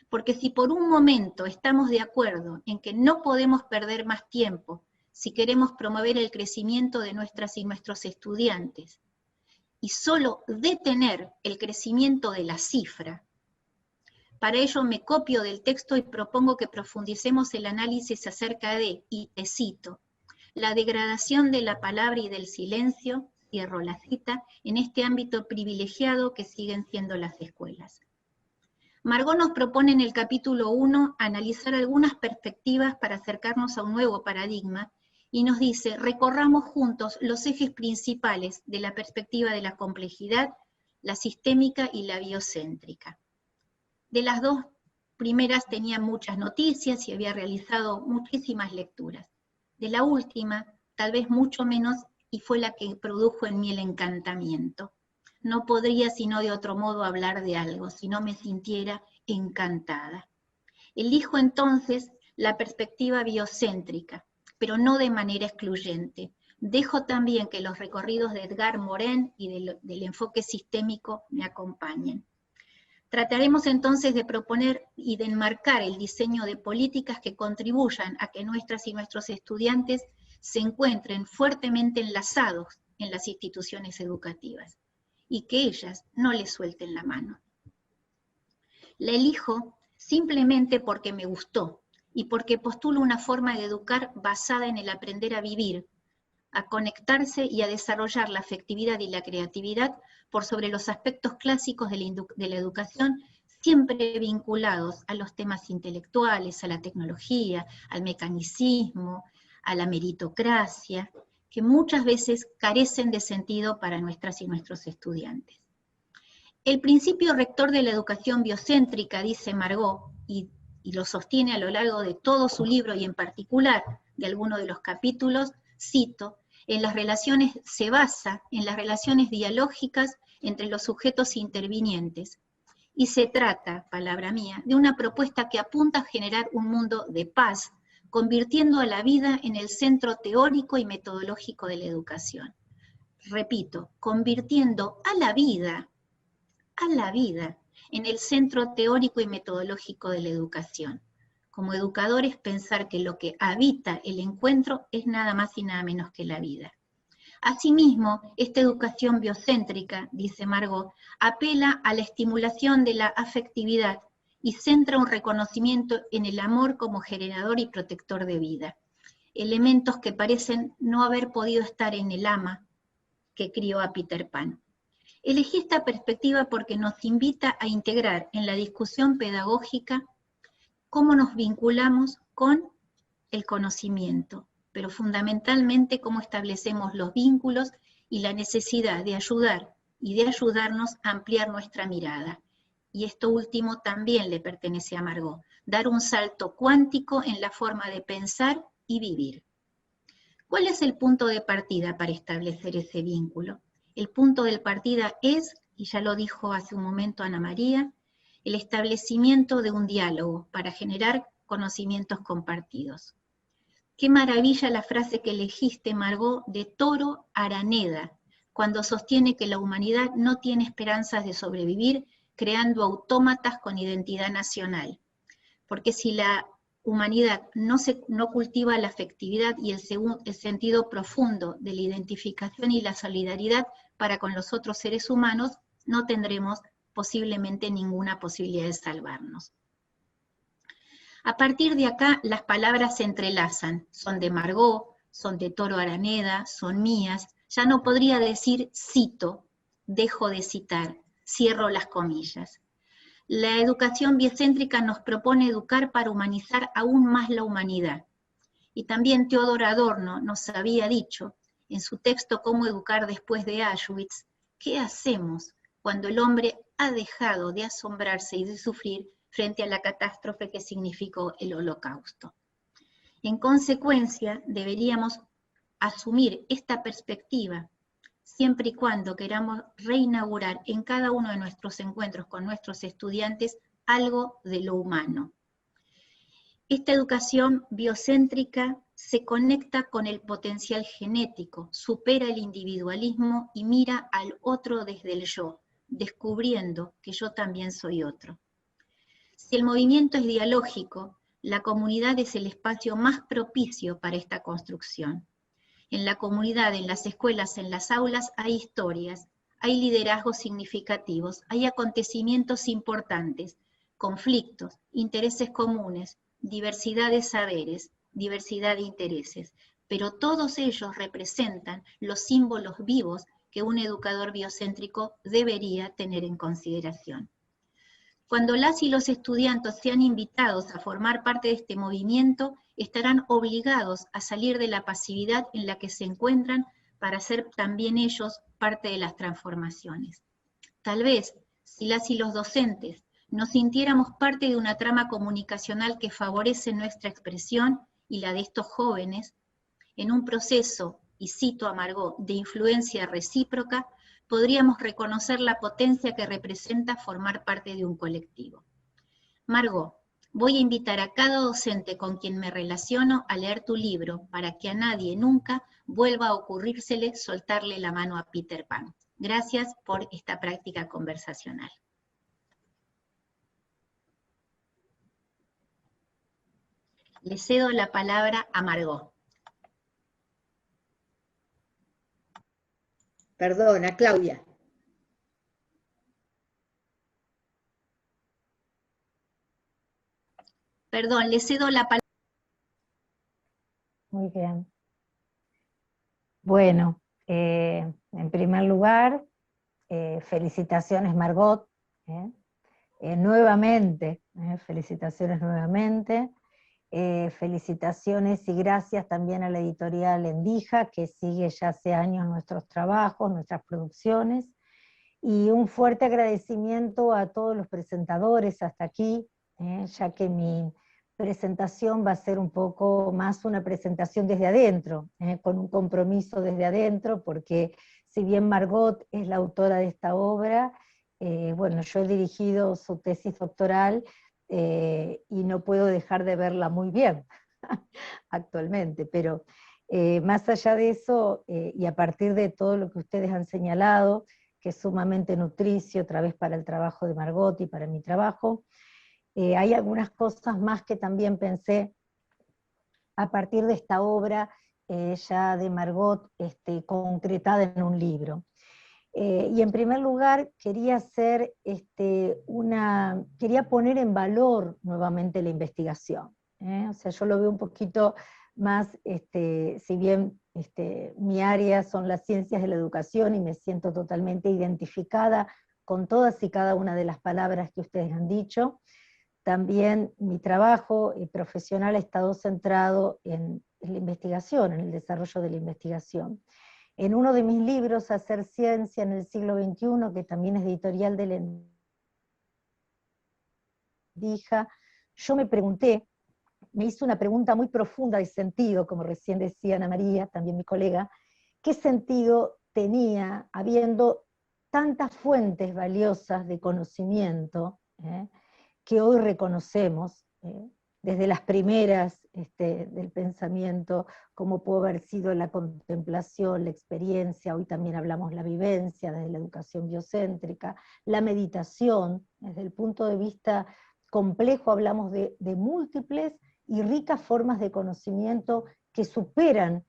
porque si por un momento estamos de acuerdo en que no podemos perder más tiempo si queremos promover el crecimiento de nuestras y nuestros estudiantes, y solo detener el crecimiento de la cifra, para ello me copio del texto y propongo que profundicemos el análisis acerca de, y te cito, la degradación de la palabra y del silencio, cierro la cita, en este ámbito privilegiado que siguen siendo las escuelas. Margot nos propone en el capítulo 1 analizar algunas perspectivas para acercarnos a un nuevo paradigma y nos dice, recorramos juntos los ejes principales de la perspectiva de la complejidad, la sistémica y la biocéntrica. De las dos primeras tenía muchas noticias y había realizado muchísimas lecturas. De la última, tal vez mucho menos, y fue la que produjo en mí el encantamiento. No podría sino de otro modo hablar de algo, si no me sintiera encantada. Elijo entonces la perspectiva biocéntrica, pero no de manera excluyente. Dejo también que los recorridos de Edgar Morin y del enfoque sistémico me acompañen. Trataremos entonces de proponer y de enmarcar el diseño de políticas que contribuyan a que nuestras y nuestros estudiantes se encuentren fuertemente enlazados en las instituciones educativas y que ellas no les suelten la mano. La elijo simplemente porque me gustó y porque postulo una forma de educar basada en el aprender a vivir, a conectarse y a desarrollar la afectividad y la creatividad por sobre los aspectos clásicos de la educación, siempre vinculados a los temas intelectuales, a la tecnología, al mecanicismo, a la meritocracia, que muchas veces carecen de sentido para nuestras y nuestros estudiantes. El principio rector de la educación biocéntrica, dice Margot, y lo sostiene a lo largo de todo su libro y en particular de alguno de los capítulos, cito, se basa en las relaciones dialógicas entre los sujetos intervinientes. Y se trata, palabra mía, de una propuesta que apunta a generar un mundo de paz, convirtiendo a la vida en el centro teórico y metodológico de la educación. Repito, convirtiendo a la vida en el centro teórico y metodológico de la educación. Como educadores, pensar que lo que habita el encuentro es nada más y nada menos que la vida. Asimismo, esta educación biocéntrica, dice Margot, apela a la estimulación de la afectividad y centra un reconocimiento en el amor como generador y protector de vida. Elementos que parecen no haber podido estar en el ama que crió a Peter Pan. Elegí esta perspectiva porque nos invita a integrar en la discusión pedagógica cómo nos vinculamos con el conocimiento, pero fundamentalmente cómo establecemos los vínculos y la necesidad de ayudar y de ayudarnos a ampliar nuestra mirada. Y esto último también le pertenece a Margot, dar un salto cuántico en la forma de pensar y vivir. ¿Cuál es el punto de partida para establecer ese vínculo? El punto de partida es, y ya lo dijo hace un momento Ana María, el establecimiento de un diálogo para generar conocimientos compartidos. Qué maravilla la frase que elegiste, Margot, de Toro Araneda, cuando sostiene que la humanidad no tiene esperanzas de sobrevivir creando autómatas con identidad nacional. Porque si la humanidad no cultiva la afectividad y el sentido profundo de la identificación y la solidaridad para con los otros seres humanos, no tendremos posiblemente ninguna posibilidad de salvarnos. A partir de acá, las palabras se entrelazan, son de Margot, son de Toro Araneda, son mías, ya no podría decir cito, dejo de citar, cierro las comillas. La educación biocéntrica nos propone educar para humanizar aún más la humanidad. Y también Theodor Adorno nos había dicho, en su texto Cómo educar después de Auschwitz, ¿qué hacemos cuando el hombre ha dejado de asombrarse y de sufrir frente a la catástrofe que significó el Holocausto? En consecuencia, deberíamos asumir esta perspectiva, siempre y cuando queramos reinaugurar en cada uno de nuestros encuentros con nuestros estudiantes algo de lo humano. Esta educación biocéntrica se conecta con el potencial genético, supera el individualismo y mira al otro desde el yo, descubriendo que yo también soy otro. Si el movimiento es dialógico, la comunidad es el espacio más propicio para esta construcción. En la comunidad, en las escuelas, en las aulas, hay historias, hay liderazgos significativos, hay acontecimientos importantes, conflictos, intereses comunes, diversidad de saberes, diversidad de intereses, pero todos ellos representan los símbolos vivos que un educador biocéntrico debería tener en consideración. Cuando las y los estudiantes sean invitados a formar parte de este movimiento, estarán obligados a salir de la pasividad en la que se encuentran para ser también ellos parte de las transformaciones. Tal vez, si las y los docentes nos sintiéramos parte de una trama comunicacional que favorece nuestra expresión y la de estos jóvenes, en un proceso, y cito a Margot, de influencia recíproca, podríamos reconocer la potencia que representa formar parte de un colectivo. Margot, voy a invitar a cada docente con quien me relaciono a leer tu libro para que a nadie nunca vuelva a ocurrírsele soltarle la mano a Peter Pan. Gracias por esta práctica conversacional. Le cedo la palabra a Margot. Perdona, Claudia. Perdón, le cedo la palabra. Muy bien. Bueno, en primer lugar, felicitaciones Margot, nuevamente, felicitaciones nuevamente. Felicitaciones y gracias también a la editorial Lendija, que sigue ya hace años nuestros trabajos, nuestras producciones, y un fuerte agradecimiento a todos los presentadores hasta aquí, ya que mi presentación va a ser un poco más una presentación desde adentro, con un compromiso desde adentro, porque si bien Margot es la autora de esta obra, bueno, yo he dirigido su tesis doctoral, y no puedo dejar de verla muy bien actualmente, pero más allá de eso, y a partir de todo lo que ustedes han señalado, que es sumamente nutricio otra vez para el trabajo de Margot y para mi trabajo, hay algunas cosas más que también pensé a partir de esta obra ya de Margot concretada en un libro. Y en primer lugar quería hacer quería poner en valor nuevamente la investigación. O sea, yo lo veo un poquito más, si bien mi área son las ciencias de la educación y me siento totalmente identificada con todas y cada una de las palabras que ustedes han dicho, también mi trabajo profesional ha estado centrado en la investigación, en el desarrollo de la investigación. En uno de mis libros, Hacer Ciencia en el siglo XXI, que también es editorial de Lendija, yo me hice una pregunta muy profunda de sentido, como recién decía Ana María, también mi colega, ¿qué sentido tenía habiendo tantas fuentes valiosas de conocimiento que hoy reconocemos, desde las primeras del pensamiento, como pudo haber sido la contemplación, la experiencia, hoy también hablamos la vivencia, desde la educación biocéntrica, la meditación, desde el punto de vista complejo hablamos de múltiples y ricas formas de conocimiento que superan,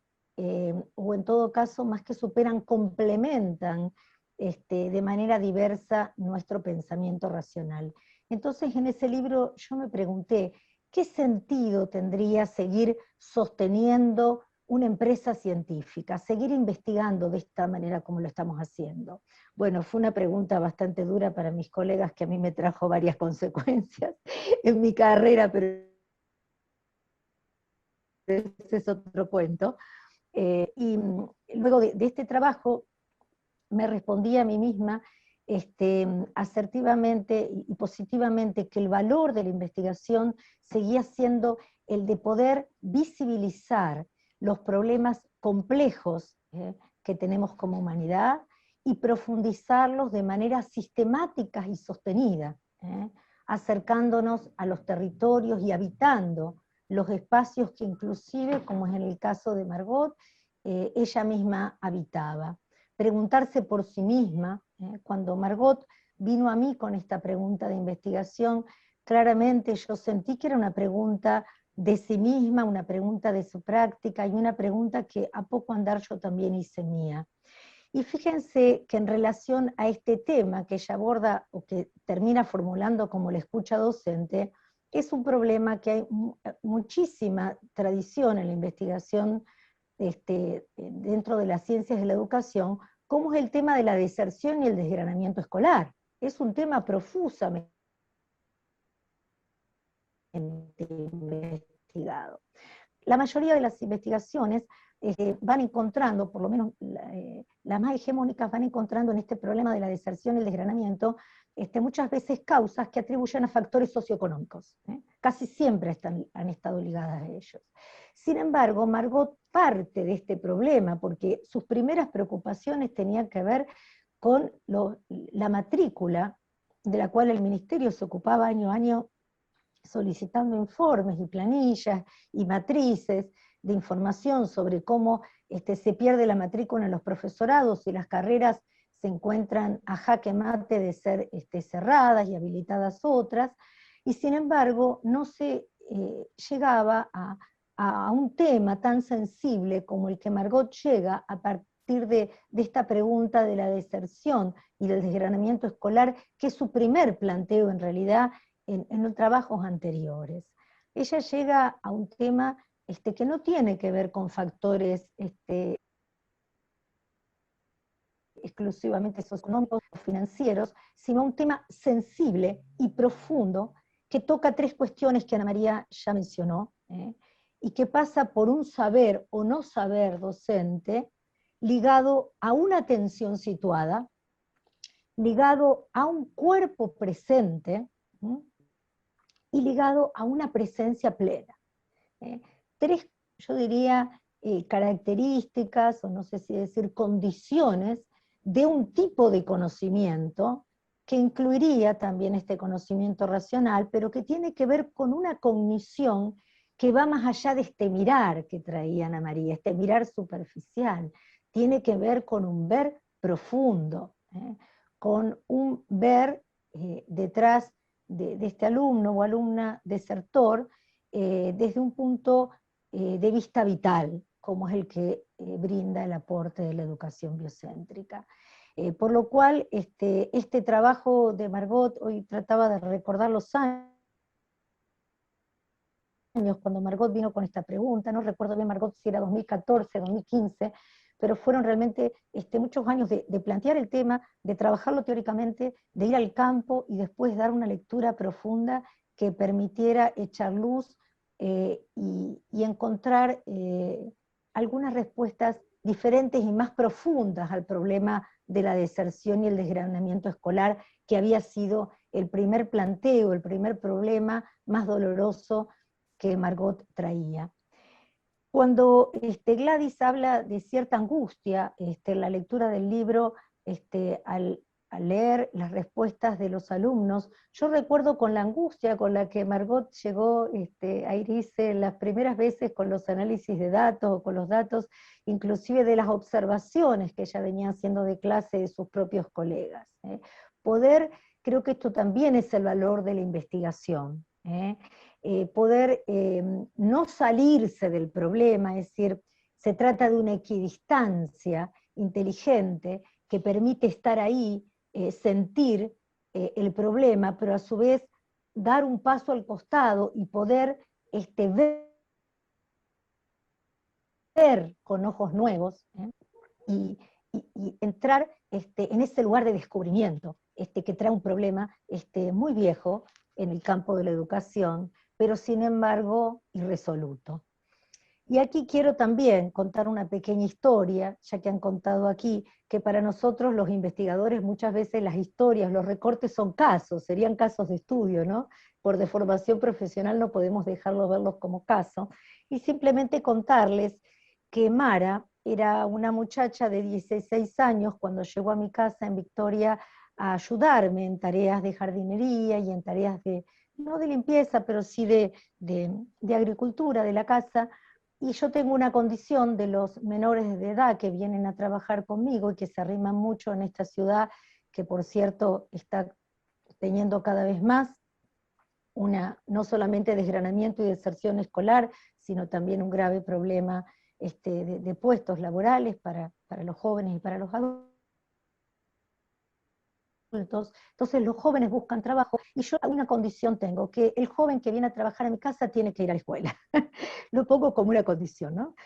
o en todo caso, más que superan, complementan de manera diversa nuestro pensamiento racional. Entonces en ese libro yo me pregunté, ¿qué sentido tendría seguir sosteniendo una empresa científica, seguir investigando de esta manera como lo estamos haciendo? Bueno, fue una pregunta bastante dura para mis colegas, que a mí me trajo varias consecuencias en mi carrera, pero ese es otro cuento. Y luego de este trabajo me respondí a mí misma asertivamente y positivamente que el valor de la investigación seguía siendo el de poder visibilizar los problemas complejos que tenemos como humanidad y profundizarlos de manera sistemática y sostenida, acercándonos a los territorios y habitando los espacios que inclusive, como es en el caso de Margot, ella misma habitaba. Preguntarse por sí misma, cuando Margot vino a mí con esta pregunta de investigación, claramente yo sentí que era una pregunta de sí misma, una pregunta de su práctica, y una pregunta que a poco andar yo también hice mía. Y fíjense que en relación a este tema que ella aborda, o que termina formulando como la escucha docente, es un problema que hay muchísima tradición en la investigación dentro de las ciencias de la educación, como es el tema de la deserción y el desgranamiento escolar. Es un tema profusamente investigado. La mayoría de las investigaciones van encontrando, por lo menos las más hegemónicas, van encontrando en este problema de la deserción y el desgranamiento muchas veces causas que atribuyen a factores socioeconómicos. Casi siempre han estado ligadas a ellos. Sin embargo, Margot parte de este problema porque sus primeras preocupaciones tenían que ver con la matrícula, de la cual el ministerio se ocupaba año a año solicitando informes y planillas y matrices de información sobre cómo se pierde la matrícula en los profesorados y las carreras se encuentran a jaque mate de ser cerradas y habilitadas otras, y sin embargo no se llegaba a un tema tan sensible como el que Margot llega a partir de esta pregunta de la deserción y del desgranamiento escolar, que es su primer planteo en realidad en los trabajos anteriores. Ella llega a un tema que no tiene que ver con factores exclusivamente socioeconómicos o financieros, sino un tema sensible y profundo que toca tres cuestiones que Ana María ya mencionó, y que pasa por un saber o no saber docente ligado a una atención situada, ligado a un cuerpo presente, y ligado a una presencia plena. Tres, yo diría, características, o no sé si decir condiciones, de un tipo de conocimiento que incluiría también este conocimiento racional, pero que tiene que ver con una cognición que va más allá de este mirar que traía Ana María, este mirar superficial. Tiene que ver con un ver profundo, con un ver detrás de este alumno o alumna desertor, desde un punto de vista vital, como es el que brinda el aporte de la educación biocéntrica. Por lo cual, este trabajo de Margot, hoy trataba de recordar los años cuando Margot vino con esta pregunta, no recuerdo bien Margot si era 2014, 2015, pero fueron realmente muchos años de plantear el tema, de trabajarlo teóricamente, de ir al campo y después dar una lectura profunda que permitiera echar luz y encontrar algunas respuestas diferentes y más profundas al problema de la deserción y el desgranamiento escolar, que había sido el primer planteo, el primer problema más doloroso que Margot traía. Cuando Gladys habla de cierta angustia en la lectura del libro, al leer las respuestas de los alumnos, yo recuerdo con la angustia con la que Margot llegó a IRICE las primeras veces con los análisis de datos, o con los datos inclusive de las observaciones que ella venía haciendo de clase de sus propios colegas. Creo que esto también es el valor de la investigación. Poder no salirse del problema, es decir, se trata de una equidistancia inteligente que permite estar ahí, sentir el problema, pero a su vez dar un paso al costado y poder ver con ojos nuevos, y entrar en ese lugar de descubrimiento que trae un problema muy viejo en el campo de la educación, pero sin embargo irresoluto. Y aquí quiero también contar una pequeña historia, ya que han contado aquí, que para nosotros los investigadores muchas veces las historias, los recortes son casos, serían casos de estudio, ¿no? Por deformación profesional no podemos dejarlos verlos como caso, y simplemente contarles que Mara era una muchacha de 16 años cuando llegó a mi casa en Victoria a ayudarme en tareas de jardinería y en tareas de, no de limpieza, pero sí de agricultura de la casa. Y yo tengo una condición de los menores de edad que vienen a trabajar conmigo y que se arriman mucho en esta ciudad, que por cierto está teniendo cada vez más no solamente desgranamiento y deserción escolar, sino también un grave problema de puestos laborales para los jóvenes y para los adultos. Entonces los jóvenes buscan trabajo, y yo una condición tengo, que el joven que viene a trabajar a mi casa tiene que ir a la escuela. Lo pongo como una condición, ¿no?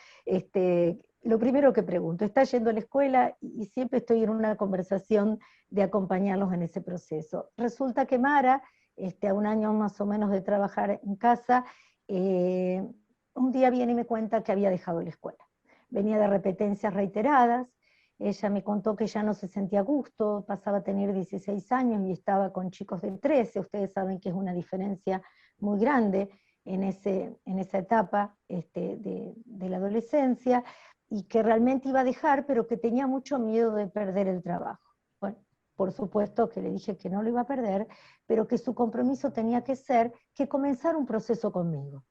Lo primero que pregunto, ¿está yendo a la escuela? Y siempre estoy en una conversación de acompañarlos en ese proceso. Resulta que Mara, a un año más o menos de trabajar en casa, un día viene y me cuenta que había dejado la escuela. Venía de repetencias reiteradas. Ella me contó que ya no se sentía a gusto, pasaba a tener 16 años y estaba con chicos de 13, ustedes saben que es una diferencia muy grande en esa etapa de la adolescencia, y que realmente iba a dejar, pero que tenía mucho miedo de perder el trabajo. Bueno, por supuesto que le dije que no lo iba a perder, pero que su compromiso tenía que ser que comenzara un proceso conmigo.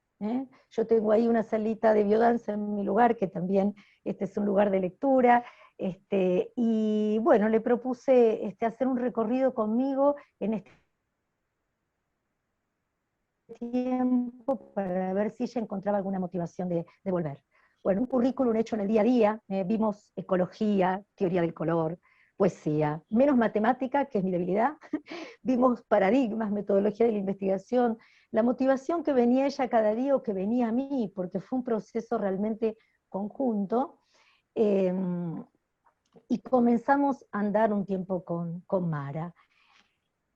Yo tengo ahí una salita de biodanza en mi lugar, que también es un lugar de lectura, y bueno, le propuse hacer un recorrido conmigo en este tiempo para ver si ella encontraba alguna motivación de volver. Bueno, un currículum hecho en el día a día, vimos ecología, teoría del color, poesía, menos matemática, que es mi debilidad, vimos paradigmas, metodología de la investigación, la motivación que venía ella cada día o que venía a mí, porque fue un proceso realmente conjunto, y comenzamos a andar un tiempo con Mara.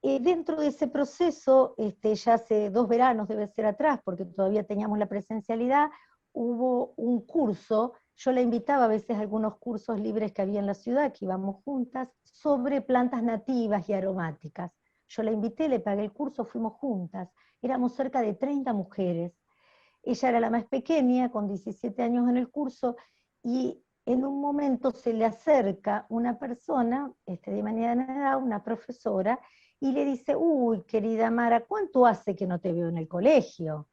Dentro de ese proceso, ya hace 2 veranos debe ser atrás, porque todavía teníamos la presencialidad, hubo un curso, yo la invitaba a veces a algunos cursos libres que había en la ciudad, que íbamos juntas, sobre plantas nativas y aromáticas. Yo la invité, le pagué el curso, fuimos juntas, éramos cerca de 30 mujeres. Ella era la más pequeña, con 17 años en el curso, y en un momento se le acerca una persona, de manera edad, una profesora, y le dice: uy, querida Mara, ¿cuánto hace que no te veo en el colegio?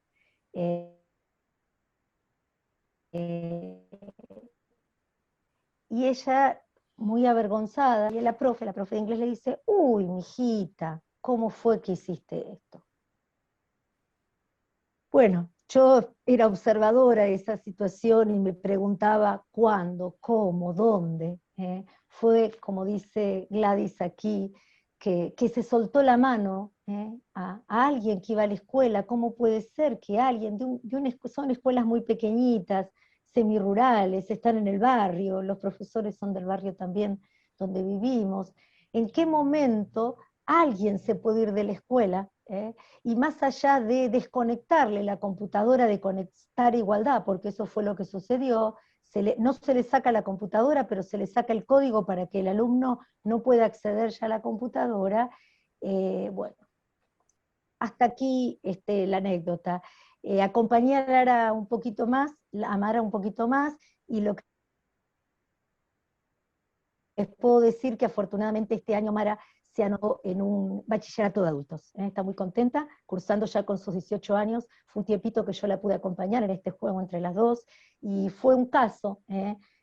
Y ella, muy avergonzada, y la profe de inglés le dice: uy, mijita, ¿cómo fue que hiciste esto? Bueno, yo era observadora de esa situación y me preguntaba cuándo, cómo, dónde. Fue, como dice Gladys aquí, que se soltó la mano a alguien que iba a la escuela. ¿Cómo puede ser que alguien, son escuelas muy pequeñitas, semirurales, están en el barrio, los profesores son del barrio también donde vivimos? ¿En qué momento alguien se puede ir de la escuela? Y más allá de desconectarle la computadora, de conectar igualdad, porque eso fue lo que sucedió, no se le saca la computadora, pero se le saca el código para que el alumno no pueda acceder ya a la computadora. Bueno, hasta aquí la anécdota. Acompañé a Lara un poquito más, a Mara un poquito más, y lo que les puedo decir que afortunadamente este año Mara se anotó en un bachillerato de adultos. Está muy contenta, cursando ya con sus 18 años. Fue un tiempito que yo la pude acompañar en este juego entre las dos, y fue un caso,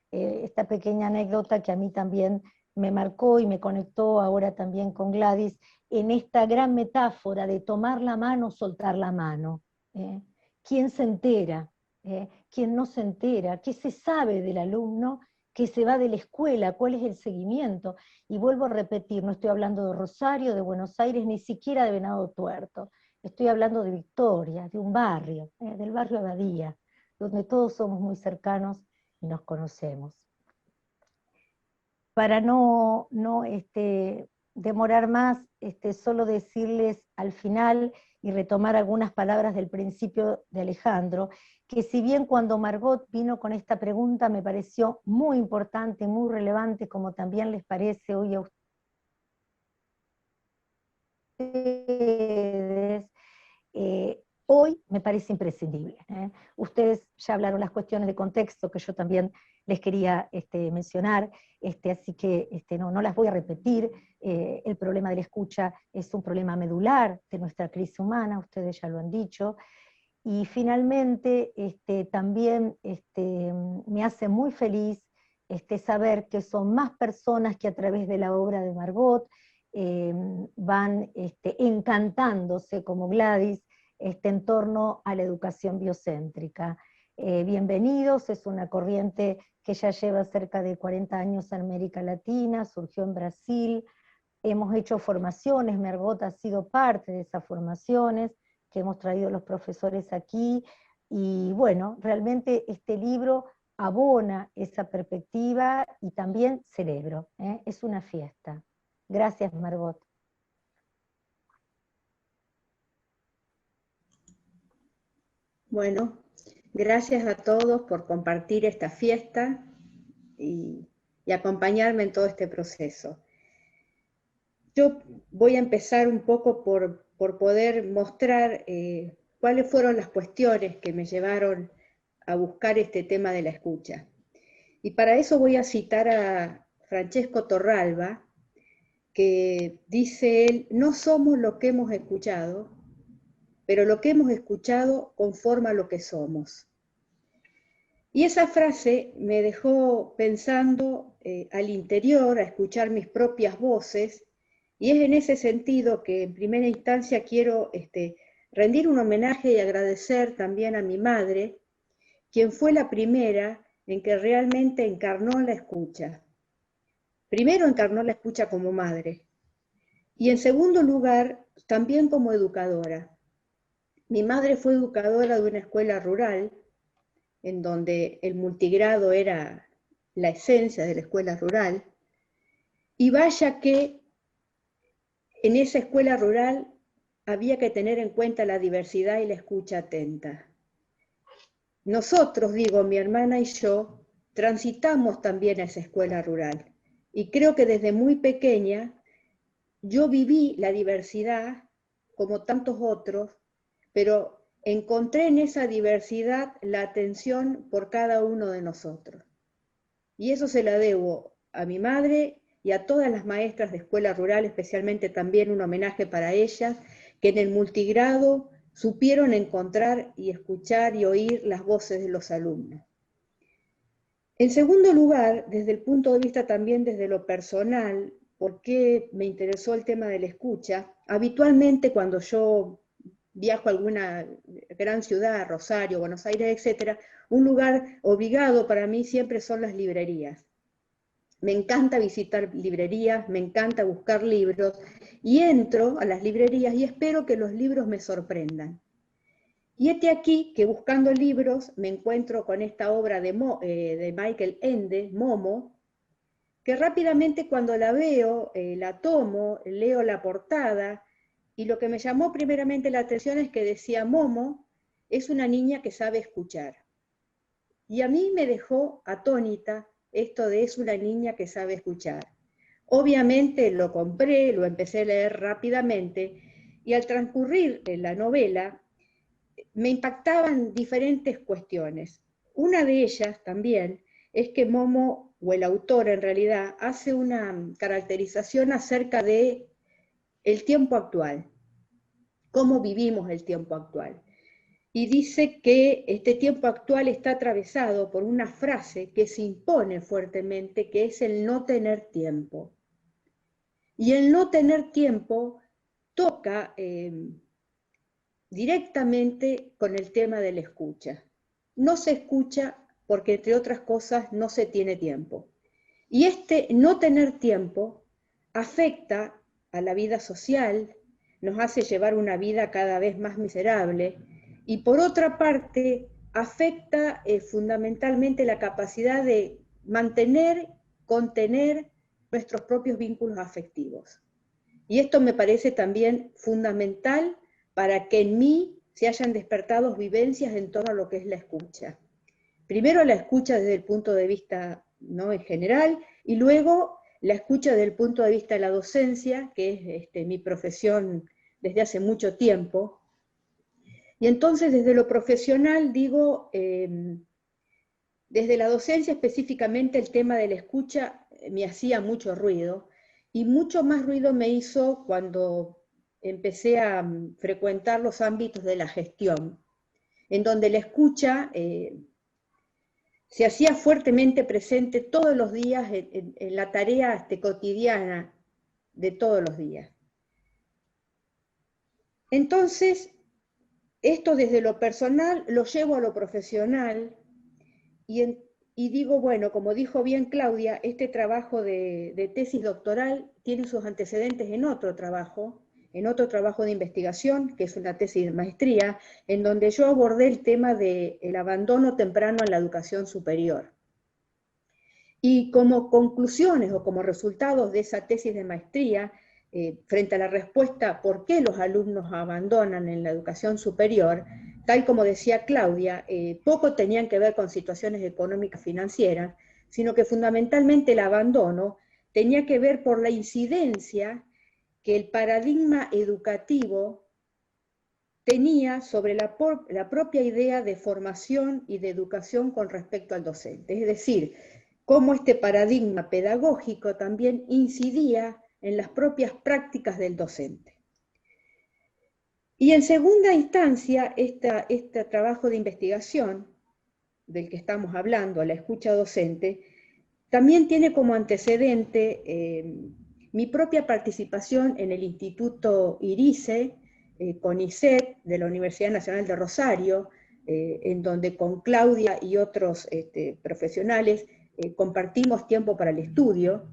esta pequeña anécdota que a mí también me marcó y me conectó ahora también con Gladys, en esta gran metáfora de tomar la mano, soltar la mano. ¿Quién se entera? ¿Quién no se entera? ¿Qué se sabe del alumno que se va de la escuela? ¿Cuál es el seguimiento? Y vuelvo a repetir, no estoy hablando de Rosario, de Buenos Aires, ni siquiera de Venado Tuerto. Estoy hablando de Victoria, de un barrio, del barrio Abadía, donde todos somos muy cercanos y nos conocemos. Para no demorar más, solo decirles al final y retomar algunas palabras del principio de Alejandro, que si bien cuando Margot vino con esta pregunta me pareció muy importante, muy relevante, como también les parece hoy a ustedes, hoy me parece imprescindible. Ustedes ya hablaron las cuestiones de contexto que yo también les quería mencionar, así que no las voy a repetir. El problema de la escucha es un problema medular de nuestra crisis humana, ustedes ya lo han dicho. Y finalmente también me hace muy feliz saber que son más personas que a través de la obra de Margot van encantándose como Gladys en torno a la educación biocéntrica. Bienvenidos, es una corriente que ya lleva cerca de 40 años en América Latina, surgió en Brasil, hemos hecho formaciones, Margot ha sido parte de esas formaciones que hemos traído los profesores aquí, y bueno, realmente este libro abona esa perspectiva y también celebro, es una fiesta. Gracias, Margot. Bueno, gracias a todos por compartir esta fiesta y acompañarme en todo este proceso. Yo voy a empezar un poco por poder mostrar cuáles fueron las cuestiones que me llevaron a buscar este tema de la escucha. Y para eso voy a citar a Francesco Torralba, que dice él: no somos lo que hemos escuchado, pero lo que hemos escuchado conforma lo que somos. Y esa frase me dejó pensando al interior, a escuchar mis propias voces, y es en ese sentido que en primera instancia quiero rendir un homenaje y agradecer también a mi madre, quien fue la primera en que realmente encarnó la escucha. Primero encarnó la escucha como madre, y en segundo lugar también como educadora. Mi madre fue educadora de una escuela rural, en donde el multigrado era la esencia de la escuela rural, y vaya que en esa escuela rural había que tener en cuenta la diversidad y la escucha atenta. Nosotros, digo, mi hermana y yo, transitamos también a esa escuela rural, y creo que desde muy pequeña yo viví la diversidad como tantos otros, pero encontré en esa diversidad la atención por cada uno de nosotros. Y eso se la debo a mi madre y a todas las maestras de escuela rural, especialmente también un homenaje para ellas, que en el multigrado supieron encontrar y escuchar y oír las voces de los alumnos. En segundo lugar, desde el punto de vista también desde lo personal, ¿por qué me interesó el tema de la escucha? Habitualmente cuando yo viajo a alguna gran ciudad, Rosario, Buenos Aires, etc., un lugar obligado para mí siempre son las librerías. Me encanta visitar librerías, me encanta buscar libros, y entro a las librerías y espero que los libros me sorprendan. Y este aquí que buscando libros me encuentro con esta obra de Michael Ende, Momo, que rápidamente cuando la veo, la tomo, leo la portada, y lo que me llamó primeramente la atención es que decía: Momo es una niña que sabe escuchar. Y a mí me dejó atónita esto de es una niña que sabe escuchar. Obviamente lo compré, lo empecé a leer rápidamente, y al transcurrir la novela me impactaban diferentes cuestiones. Una de ellas también es que Momo, o el autor en realidad, hace una caracterización acerca de el tiempo actual, cómo vivimos el tiempo actual. Y dice que este tiempo actual está atravesado por una frase que se impone fuertemente, que es el no tener tiempo. Y el no tener tiempo toca directamente con el tema de la escucha. No se escucha porque, entre otras cosas, no se tiene tiempo. Y este no tener tiempo afecta a la vida social, nos hace llevar una vida cada vez más miserable, y por otra parte afecta fundamentalmente la capacidad de mantener, contener nuestros propios vínculos afectivos. Y esto me parece también fundamental para que en mí se hayan despertado vivencias en torno a lo que es la escucha. Primero la escucha desde el punto de vista en general, y luego la escucha desde el punto de vista de la docencia, que es mi profesión desde hace mucho tiempo, Y entonces desde lo profesional digo, desde la docencia específicamente el tema de la escucha me hacía mucho ruido, y mucho más ruido me hizo cuando empecé a frecuentar los ámbitos de la gestión, en donde la escucha se hacía fuertemente presente todos los días en la tarea cotidiana de todos los días. Entonces, esto desde lo personal lo llevo a lo profesional y digo, bueno, como dijo bien Claudia, este trabajo de tesis doctoral tiene sus antecedentes en otro trabajo de investigación, que es una tesis de maestría, en donde yo abordé el tema del abandono temprano en la educación superior. Y como conclusiones o como resultados de esa tesis de maestría, frente a la respuesta ¿por qué los alumnos abandonan en la educación superior?, tal como decía Claudia, poco tenían que ver con situaciones económicas financieras, sino que fundamentalmente el abandono tenía que ver por la incidencia que el paradigma educativo tenía sobre la propia idea de formación y de educación con respecto al docente. Es decir, cómo este paradigma pedagógico también incidía en las propias prácticas del docente. Y en segunda instancia, este trabajo de investigación del que estamos hablando, la escucha docente, también tiene como antecedente mi propia participación en el Instituto IRICE, CONICET, de la Universidad Nacional de Rosario, en donde con Claudia y otros profesionales compartimos tiempo para el estudio.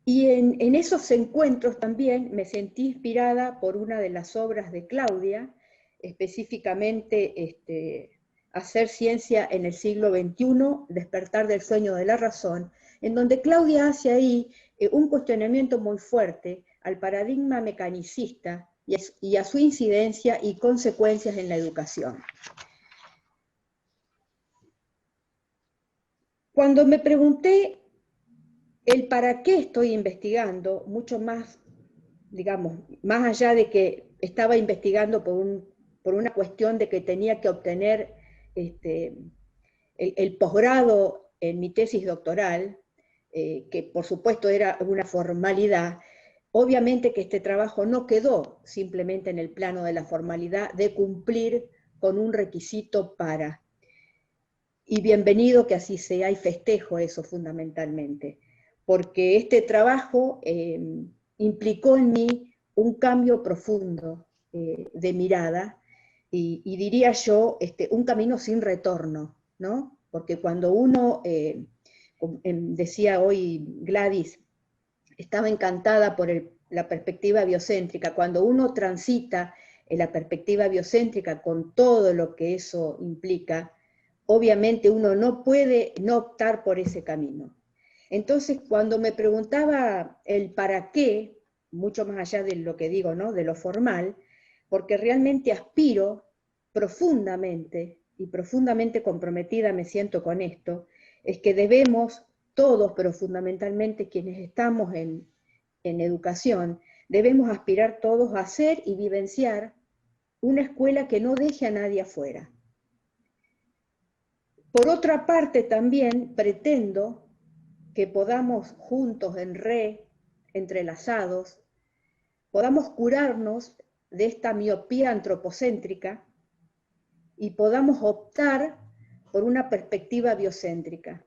Y en esos encuentros también me sentí inspirada por una de las obras de Claudia, específicamente Hacer ciencia en el siglo XXI, Despertar del sueño de la razón, en donde Claudia hace ahí un cuestionamiento muy fuerte al paradigma mecanicista y a su incidencia y consecuencias en la educación. Cuando me pregunté el para qué estoy investigando, mucho más, digamos, más allá de que estaba investigando por una cuestión de que tenía que obtener el posgrado en mi tesis doctoral, que por supuesto era una formalidad, obviamente que este trabajo no quedó simplemente en el plano de la formalidad de cumplir con un requisito para. Y bienvenido que así sea, y festejo eso fundamentalmente, porque este trabajo implicó en mí un cambio profundo de mirada, y diría yo, un camino sin retorno, ¿no? Porque cuando uno, decía hoy Gladys, estaba encantada por la perspectiva biocéntrica, cuando uno transita en la perspectiva biocéntrica con todo lo que eso implica, obviamente uno no puede no optar por ese camino. Entonces, cuando me preguntaba el para qué, mucho más allá de lo que digo, ¿no?, de lo formal, porque realmente aspiro profundamente, y profundamente comprometida me siento con esto, es que debemos todos, pero fundamentalmente quienes estamos en educación, debemos aspirar todos a hacer y vivenciar una escuela que no deje a nadie afuera. Por otra parte, también pretendo que podamos juntos, entrelazados, podamos curarnos de esta miopía antropocéntrica y podamos optar por una perspectiva biocéntrica.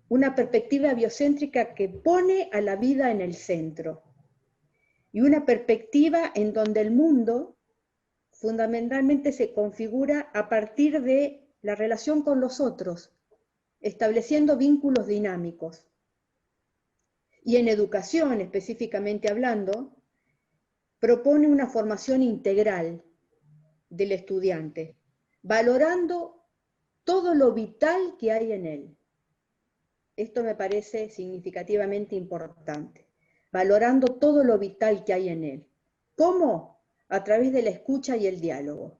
Una perspectiva biocéntrica que pone a la vida en el centro. Y una perspectiva en donde el mundo fundamentalmente se configura a partir de la relación con los otros, estableciendo vínculos dinámicos. Y en educación, específicamente hablando, propone una formación integral del estudiante, valorando todo lo vital que hay en él. Esto me parece significativamente importante, valorando todo lo vital que hay en él. ¿Cómo? A través de la escucha y el diálogo.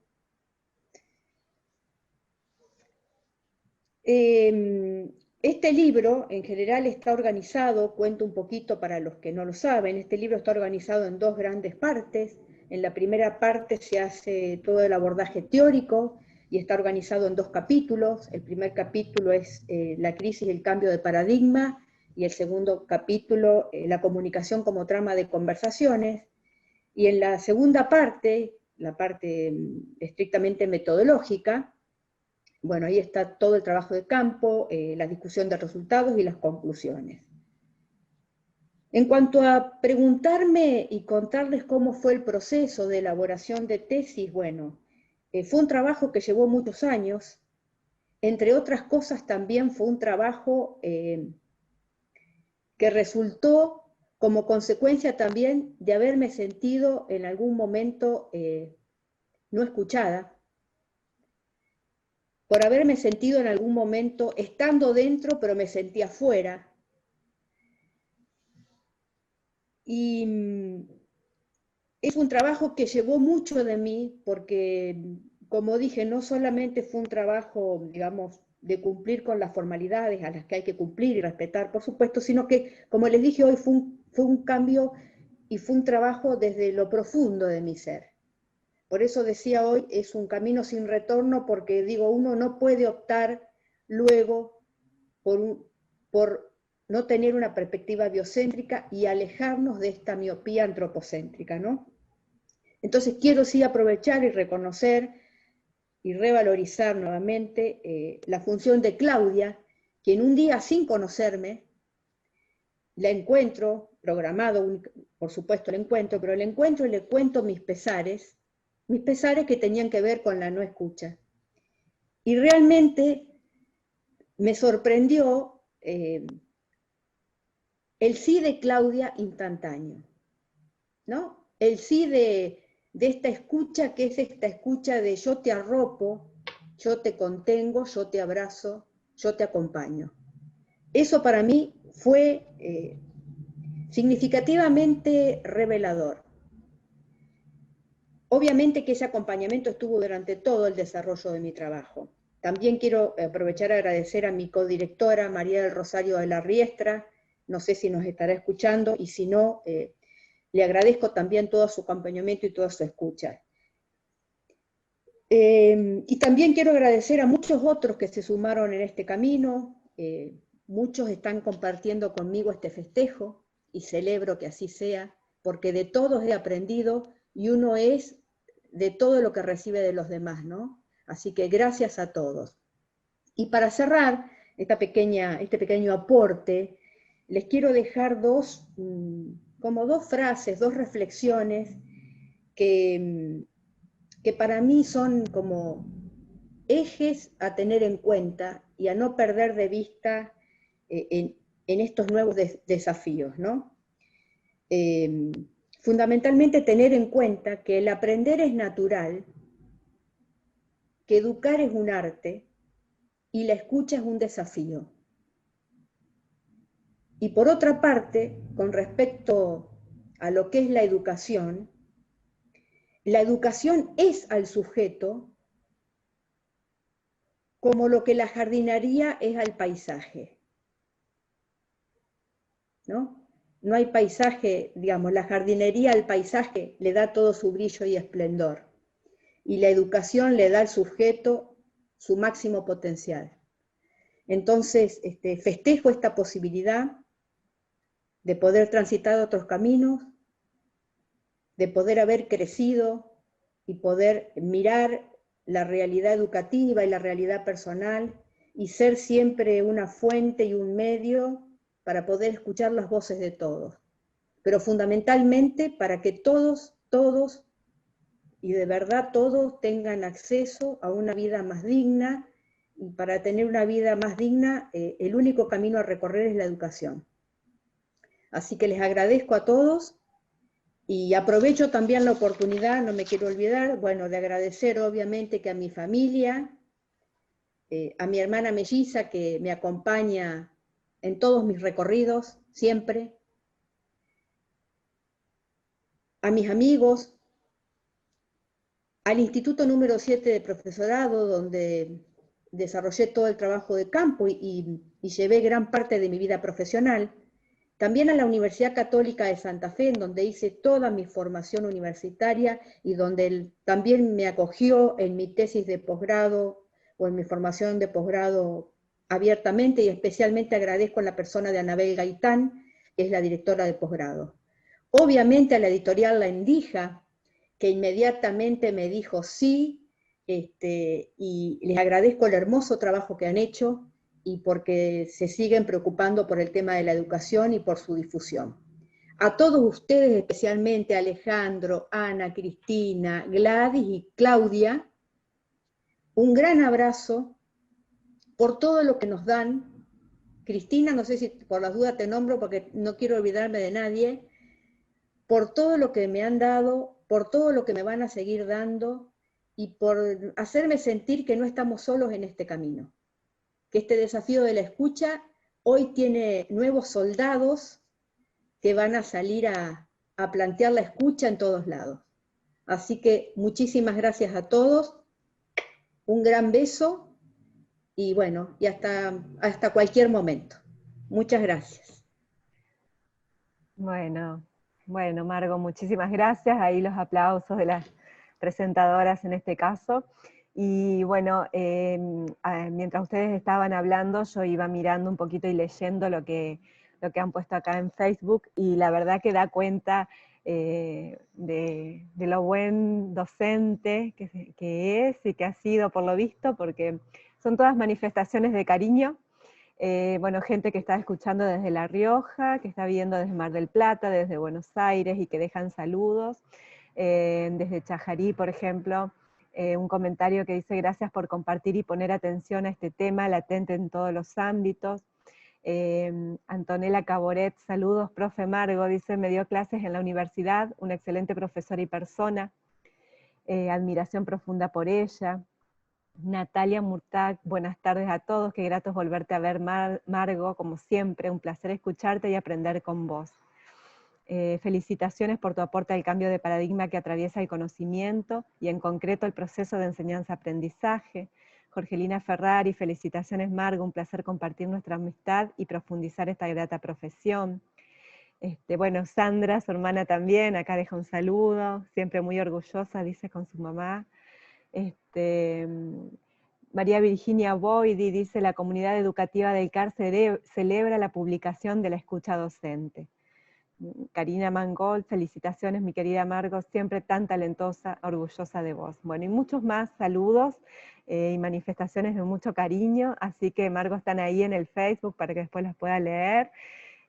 Este libro, en general, está organizado, cuento un poquito para los que no lo saben, este libro está organizado en dos grandes partes. En la primera parte se hace todo el abordaje teórico y está organizado en 2 capítulos. El primer capítulo es la crisis y el cambio de paradigma, y el segundo capítulo, la comunicación como trama de conversaciones. Y en la segunda parte, la parte estrictamente metodológica, bueno, ahí está todo el trabajo de campo, la discusión de resultados y las conclusiones. En cuanto a preguntarme y contarles cómo fue el proceso de elaboración de tesis, bueno, fue un trabajo que llevó muchos años. Entre otras cosas también fue un trabajo que resultó como consecuencia también de haberme sentido en algún momento no escuchada, por haberme sentido en algún momento estando dentro pero me sentía fuera. Y es un trabajo que llevó mucho de mí porque, como dije, no solamente fue un trabajo, digamos, de cumplir con las formalidades a las que hay que cumplir y respetar, por supuesto, sino que, como les dije hoy, fue un cambio y fue un trabajo desde lo profundo de mi ser. Por eso decía hoy, es un camino sin retorno, porque digo, uno no puede optar luego por no tener una perspectiva biocéntrica y alejarnos de esta miopía antropocéntrica, ¿no? Entonces quiero sí aprovechar y reconocer y revalorizar nuevamente la función de Claudia, quien un día sin conocerme, la encuentro, programado, por supuesto el encuentro, pero el encuentro y le cuento mis pesares que tenían que ver con la no escucha. Y realmente me sorprendió el sí de Claudia instantáneo, ¿no? El sí de esta escucha, que es esta escucha de yo te arropo, yo te contengo, yo te abrazo, yo te acompaño. Eso para mí fue significativamente revelador. Obviamente que ese acompañamiento estuvo durante todo el desarrollo de mi trabajo. También quiero aprovechar a agradecer a mi codirectora, María del Rosario de la Riestra, no sé si nos estará escuchando, y si no, le agradezco también todo su acompañamiento y toda su escucha. Y también quiero agradecer a muchos otros que se sumaron en este camino. Muchos están compartiendo conmigo este festejo, y celebro que así sea, porque de todos he aprendido, y uno es de todo lo que recibe de los demás, ¿no? Así que gracias a todos. Y para cerrar este pequeño aporte, les quiero dejar como dos frases, dos reflexiones que para mí son como ejes a tener en cuenta y a no perder de vista en estos nuevos desafíos, ¿no? Fundamentalmente tener en cuenta que el aprender es natural, que educar es un arte y la escucha es un desafío. Y por otra parte, con respecto a lo que es la educación es al sujeto como lo que la jardinería es al paisaje, ¿no? No hay paisaje, digamos, la jardinería al paisaje le da todo su brillo y esplendor, y la educación le da al sujeto su máximo potencial. Entonces, festejo esta posibilidad de poder transitar otros caminos, de poder haber crecido y poder mirar la realidad educativa y la realidad personal y ser siempre una fuente y un medio para poder escuchar las voces de todos, pero fundamentalmente para que todos, y de verdad todos tengan acceso a una vida más digna, y para tener una vida más digna, el único camino a recorrer es la educación. Así que les agradezco a todos, y aprovecho también la oportunidad, no me quiero olvidar, bueno, de agradecer obviamente que a mi familia, a mi hermana melliza que me acompaña en todos mis recorridos, siempre, a mis amigos, al Instituto número 7 de Profesorado, donde desarrollé todo el trabajo de campo y llevé gran parte de mi vida profesional, También a la Universidad Católica de Santa Fe, en donde hice toda mi formación universitaria y donde él también me acogió en mi tesis de posgrado o en mi formación de posgrado abiertamente, y especialmente agradezco a la persona de Anabel Gaitán, que es la directora de posgrado. Obviamente a la editorial La Endija, que inmediatamente me dijo sí, y les agradezco el hermoso trabajo que han hecho, y porque se siguen preocupando por el tema de la educación y por su difusión. A todos ustedes, especialmente a Alejandro, Ana, Cristina, Gladys y Claudia, un gran abrazo por todo lo que nos dan. Cristina, no sé si por las dudas te nombro porque no quiero olvidarme de nadie, por todo lo que me han dado, por todo lo que me van a seguir dando, y por hacerme sentir que no estamos solos en este camino. Que este desafío de la escucha hoy tiene nuevos soldados que van a salir a plantear la escucha en todos lados. Así que muchísimas gracias a todos, un gran beso, y bueno, y hasta cualquier momento. Muchas gracias. Bueno, Margo, muchísimas gracias. Ahí los aplausos de las presentadoras en este caso. Y bueno, mientras ustedes estaban hablando, yo iba mirando un poquito y leyendo lo que han puesto acá en Facebook, y la verdad que da cuenta de lo buen docente que es y que ha sido, por lo visto, porque son todas manifestaciones de cariño. Bueno, gente que está escuchando desde La Rioja, que está viendo desde Mar del Plata, desde Buenos Aires, y que dejan saludos. Desde Chajarí, por ejemplo, un comentario que dice: gracias por compartir y poner atención a este tema latente en todos los ámbitos. Antonella Caboret, saludos, profe Margo, dice: me dio clases en la universidad, una excelente profesora y persona, admiración profunda por ella. Natalia Murtag, buenas tardes a todos, qué grato es volverte a ver, Margo, como siempre, un placer escucharte y aprender con vos. Felicitaciones por tu aporte al cambio de paradigma que atraviesa el conocimiento, y en concreto el proceso de enseñanza-aprendizaje. Jorgelina Ferrari, felicitaciones Margo, un placer compartir nuestra amistad y profundizar esta grata profesión. Bueno, Sandra, su hermana también, acá deja un saludo, siempre muy orgullosa, dice, con su mamá. María Virginia Boidi dice: la comunidad educativa del CAR celebra la publicación de la escucha docente. Karina Mangold, felicitaciones mi querida Margo, siempre tan talentosa, orgullosa de vos. Bueno, y muchos más saludos y manifestaciones de mucho cariño, así que Margo están ahí en el Facebook para que después las pueda leer,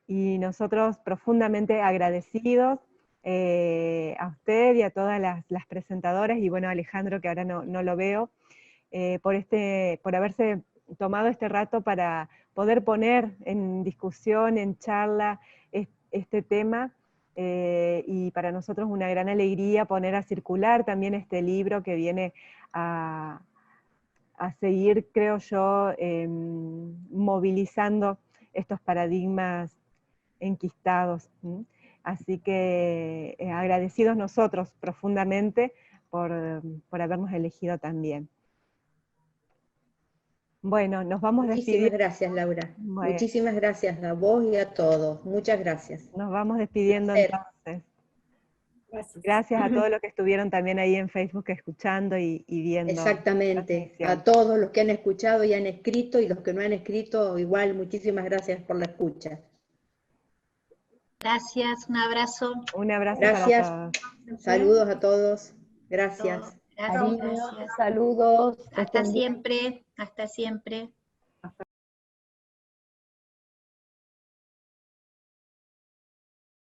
y nosotros profundamente agradecidos a usted y a todas las presentadoras, y bueno, Alejandro, que ahora no lo veo, por haberse tomado este rato para poder poner en discusión, en charla, este tema, y para nosotros una gran alegría poner a circular también este libro que viene a seguir, creo yo, movilizando estos paradigmas enquistados. Así que agradecidos nosotros profundamente por habernos elegido también. Bueno, nos vamos despidiendo. Muchísimas gracias, Laura. Bueno, muchísimas gracias a vos y a todos. Muchas gracias. Nos vamos despidiendo entonces. Gracias a todos los que estuvieron también ahí en Facebook escuchando y viendo. Exactamente, a todos los que han escuchado y han escrito, y los que no han escrito, igual, muchísimas gracias por la escucha. Gracias, un abrazo. Un abrazo Gracias. para todos. Saludos a todos. Gracias. Gracias. Saludos. Hasta siempre, hasta siempre.